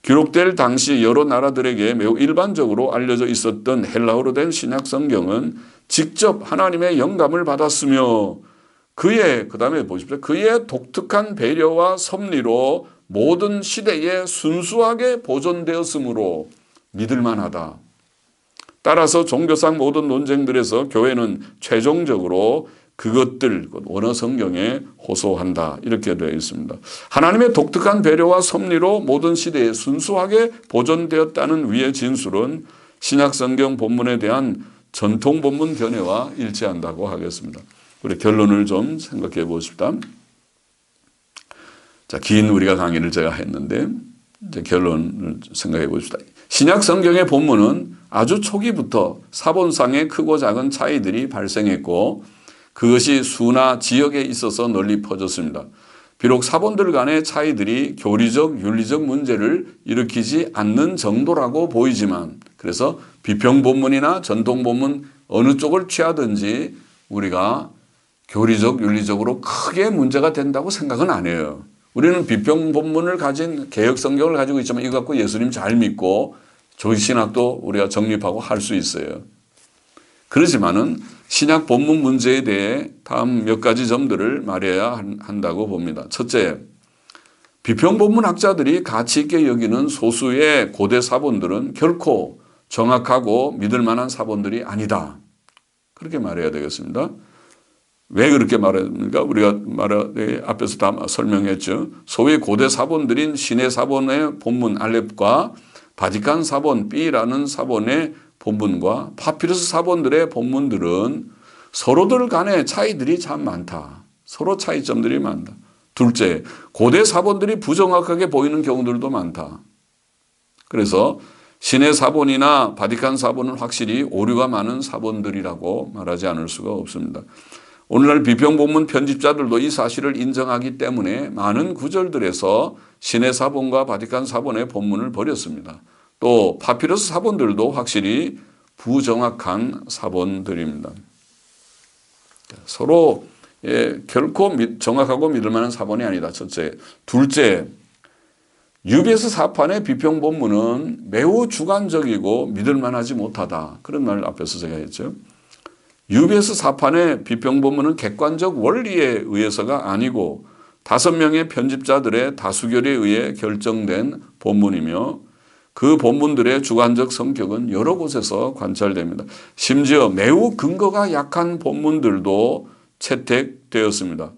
Speaker 1: 기록될 당시 여러 나라들에게 매우 일반적으로 알려져 있었던 헬라어로 된 신약 성경은 직접 하나님의 영감을 받았으며 그다음에 보십시오. 그의 독특한 배려와 섭리로 모든 시대에 순수하게 보존되었으므로 믿을만하다. 따라서 종교상 모든 논쟁들에서 교회는 최종적으로 그것들 원어 성경에 호소한다. 이렇게 되어 있습니다. 하나님의 독특한 배려와 섭리로 모든 시대에 순수하게 보존되었다는 위의 진술은 신약 성경 본문에 대한 전통 본문 견해와 일치한다고 하겠습니다. 우리 결론을 좀 생각해 보십시다. 자, 긴 우리가 강의를 제가 했는데 이제 결론을 생각해 보십시다. 신약 성경의 본문은 아주 초기부터 사본상의 크고 작은 차이들이 발생했고 그것이 수나 지역에 있어서 널리 퍼졌습니다. 비록 사본들 간의 차이들이 교리적, 윤리적 문제를 일으키지 않는 정도라고 보이지만 그래서 비평 본문이나 전통 본문 어느 쪽을 취하든지 우리가 교리적, 윤리적으로 크게 문제가 된다고 생각은 안 해요. 우리는 비평 본문을 가진 개혁 성경을 가지고 있지만 이거 갖고 예수님 잘 믿고 조기신학도 우리가 정립하고 할 수 있어요. 그렇지만은 신약 본문 문제에 대해 다음 몇 가지 점들을 말해야 한다고 봅니다. 첫째, 비평 본문 학자들이 가치 있게 여기는 소수의 고대 사본들은 결코 정확하고 믿을 만한 사본들이 아니다. 그렇게 말해야 되겠습니다. 왜 그렇게 말합니까? 우리가 앞에서 다 설명했죠. 소위 고대 사본들인 신해 사본의 본문 알렙과 바티칸 사본 B라는 사본의 본문과 파피루스 사본들의 본문들은 서로들 간의 차이들이 참 많다. 서로 차이점들이 많다. 둘째, 고대 사본들이 부정확하게 보이는 경우들도 많다. 그래서 신해 사본이나 바티칸 사본은 확실히 오류가 많은 사본들이라고 말하지 않을 수가 없습니다. 오늘날 비평 본문 편집자들도 이 사실을 인정하기 때문에 많은 구절들에서 신해 사본과 바티칸 사본의 본문을 버렸습니다. 또 파피루스 사본들도 확실히 부정확한 사본들입니다. 서로 결코 정확하고 믿을 만한 사본이 아니다. 첫째. 둘째, UBS 사판의 비평 본문은 매우 주관적이고 믿을 만하지 못하다. 그런 말 앞에서 제가 했죠. UBS 사판의 비평 본문은 객관적 원리에 의해서가 아니고 5명의 편집자들의 다수결에 의해 결정된 본문이며 그 본문들의 주관적 성격은 여러 곳에서 관찰됩니다. 심지어 매우 근거가 약한 본문들도 채택되었습니다.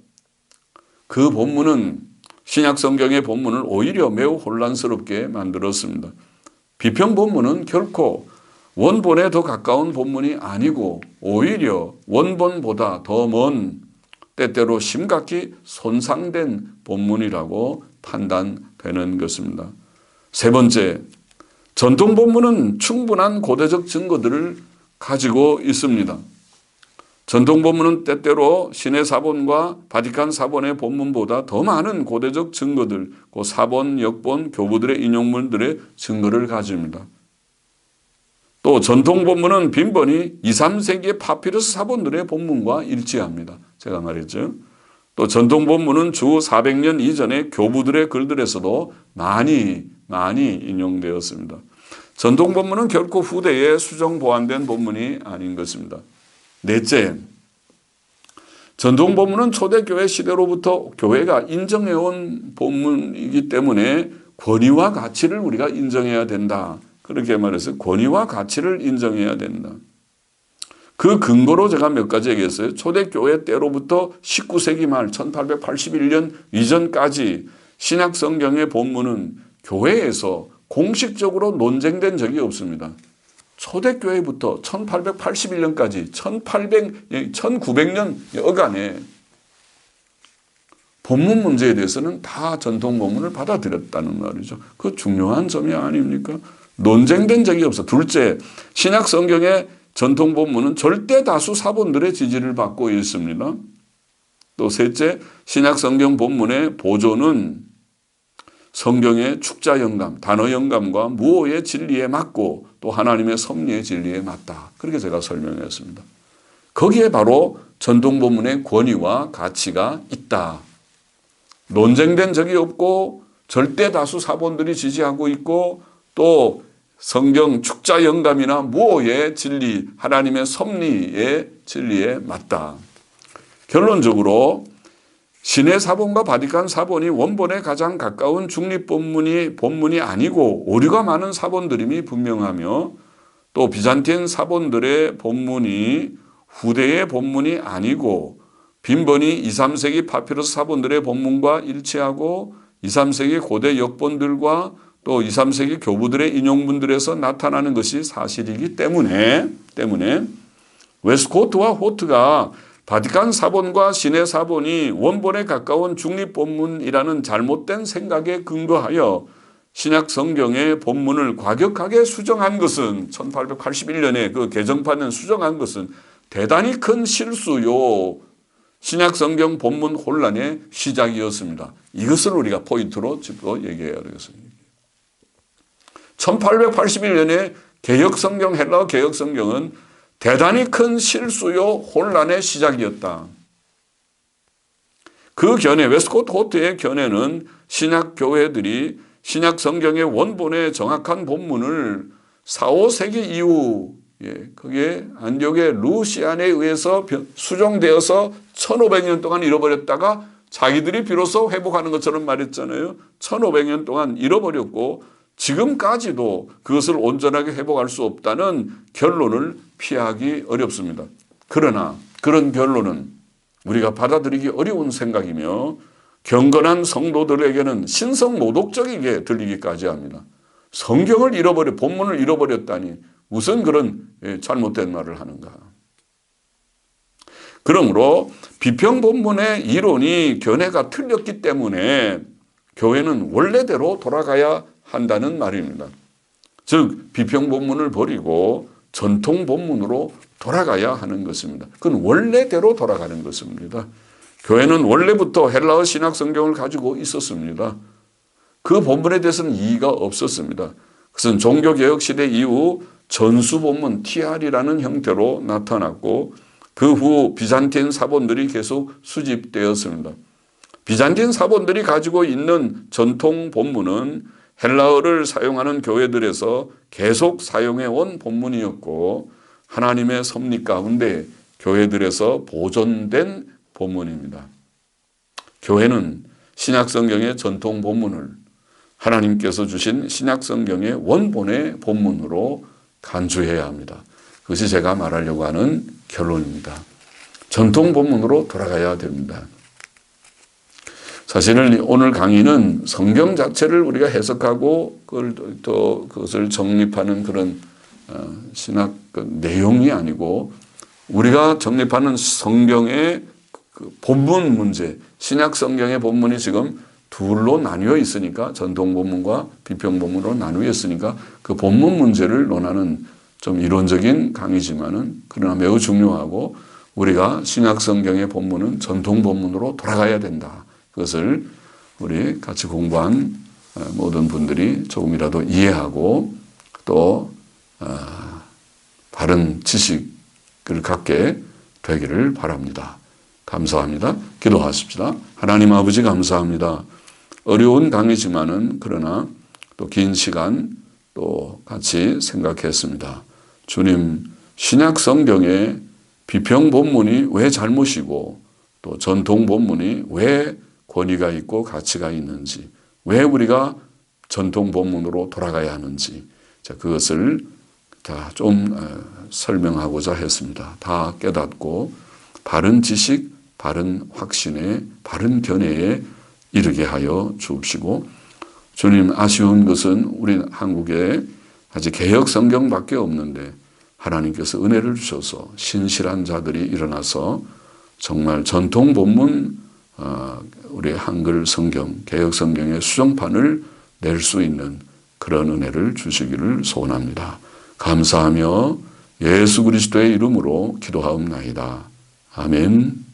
Speaker 1: 그 본문은 신약 성경의 본문을 오히려 매우 혼란스럽게 만들었습니다. 비평 본문은 결코 원본에 더 가까운 본문이 아니고 오히려 원본보다 더 먼 때때로 심각히 손상된 본문이라고 판단되는 것입니다. 세 번째, 전통 본문은 충분한 고대적 증거들을 가지고 있습니다. 전통 본문은 때때로 신해 사본과 바티칸 사본의 본문보다 더 많은 고대적 증거들, 그 사본, 역본, 교부들의 인용문들의 증거를 가집니다. 또 전통 본문은 빈번히 2, 3세기의 파피루스 사본들의 본문과 일치합니다. 제가 말했죠. 또 전통 본문은 주 400년 이전의 교부들의 글들에서도 많이 인용되었습니다. 전통 본문은 결코 후대에 수정 보완된 본문이 아닌 것입니다. 넷째, 전통 본문은 초대교회 시대로부터 교회가 인정해온 본문이기 때문에 권위와 가치를 우리가 인정해야 된다. 그렇게 말해서 권위와 가치를 인정해야 된다. 그 근거로 제가 몇 가지 얘기했어요. 초대교회 때로부터 19세기 말 1881년 이전까지 신약 성경의 본문은 교회에서 공식적으로 논쟁된 적이 없습니다. 초대교회부터 1881년까지 1900년 여간에 본문 문제에 대해서는 다 전통 본문을 받아들였다는 말이죠. 그 중요한 점이 아닙니까? 논쟁된 적이 없어. 둘째, 신약 성경의 전통 본문은 절대 다수 사본들의 지지를 받고 있습니다. 또 셋째, 신약 성경 본문의 보존은 성경의 축자 영감, 단어 영감과 무오의 진리에 맞고 또 하나님의 섭리의 진리에 맞다. 그렇게 제가 설명했습니다. 거기에 바로 전통 본문의 권위와 가치가 있다. 논쟁된 적이 없고 절대 다수 사본들이 지지하고 있고 또 성경 축자 영감이나 무오의 진리, 하나님의 섭리의 진리에 맞다. 결론적으로 신의 사본과 바티칸 사본이 원본에 가장 가까운 중립 본문이 아니고 오류가 많은 사본들임이 분명하며 또 비잔틴 사본들의 본문이 후대의 본문이 아니고 빈번히 2, 3세기 파피루스 사본들의 본문과 일치하고 2, 3세기 고대 역본들과 또 2, 3세기 교부들의 인용문들에서 나타나는 것이 사실이기 때문에 웨스코트와 호트가 바티칸 사본과 신의 사본이 원본에 가까운 중립본문이라는 잘못된 생각에 근거하여 신약 성경의 본문을 과격하게 수정한 것은 1881년에 그 개정판을 수정한 것은 대단히 큰 실수요. 신약 성경 본문 혼란의 시작이었습니다. 이것을 우리가 포인트로 짚어 얘기해야 되겠습니다. 1881년에 개혁성경, 헬라어 개혁성경은 대단히 큰 실수요 혼란의 시작이었다. 그 견해, 웨스코트 호트의 견해는 신약 교회들이 신약 성경의 원본의 정확한 본문을 4, 5세기 이후 그게 안디옥의 루시안에 의해서 수정되어서 1500년 동안 잃어버렸다가 자기들이 비로소 회복하는 것처럼 말했잖아요. 1500년 동안 잃어버렸고 지금까지도 그것을 온전하게 회복할 수 없다는 결론을 피하기 어렵습니다. 그러나 그런 결론은 우리가 받아들이기 어려운 생각이며 경건한 성도들에게는 신성모독적이게 들리기까지 합니다. 성경을 본문을 잃어버렸다니 무슨 그런 잘못된 말을 하는가. 그러므로 비평 본문의 이론이 견해가 틀렸기 때문에 교회는 원래대로 돌아가야 한다는 말입니다. 즉 비평 본문을 버리고 전통 본문으로 돌아가야 하는 것입니다. 그건 원래대로 돌아가는 것입니다. 교회는 원래부터 헬라어 신학 성경을 가지고 있었습니다. 그 본문에 대해서는 이의가 없었습니다. 그것은 종교개혁 시대 이후 전수 본문 TR이라는 형태로 나타났고 그 후 비잔틴 사본들이 계속 수집되었습니다. 비잔틴 사본들이 가지고 있는 전통 본문은 헬라어를 사용하는 교회들에서 계속 사용해온 본문이었고 하나님의 섭리 가운데 교회들에서 보존된 본문입니다. 교회는 신약성경의 전통 본문을 하나님께서 주신 신약성경의 원본의 본문으로 간주해야 합니다. 그것이 제가 말하려고 하는 결론입니다. 전통 본문으로 돌아가야 됩니다. 사실은 오늘 강의는 성경 자체를 우리가 해석하고 그것을 정립하는 그런 신학 내용이 아니고 우리가 정립하는 성경의 그 본문 문제, 신약 성경의 본문이 지금 둘로 나뉘어 있으니까 전통 본문과 비평 본문으로 나뉘어 있으니까 그 본문 문제를 논하는 좀 이론적인 강의지만은 그러나 매우 중요하고 우리가 신약 성경의 본문은 전통 본문으로 돌아가야 된다. 그것을 우리 같이 공부한 모든 분들이 조금이라도 이해하고 또 바른 지식을 갖게 되기를 바랍니다. 감사합니다. 기도하십시다. 하나님 아버지 감사합니다. 어려운 강의지만은 그러나 또 긴 시간 또 같이 생각했습니다. 주님, 신약 성경의 비평 본문이 왜 잘못이고 또 전통 본문이 왜 권위가 있고 가치가 있는지, 왜 우리가 전통 본문으로 돌아가야 하는지, 그것을 자, 좀 설명하고자 했습니다. 다 깨닫고 바른 지식, 바른 확신에, 바른 견해에 이르게 하여 주옵시고, 주님, 아쉬운 것은 우리 한국에 아직 개혁 성경밖에 없는데 하나님께서 은혜를 주셔서 신실한 자들이 일어나서 정말 전통 본문 우리 한글 성경, 개혁 성경의 수정판을 낼 수 있는 그런 은혜를 주시기를 소원합니다. 감사하며 예수 그리스도의 이름으로 기도하옵나이다. 아멘.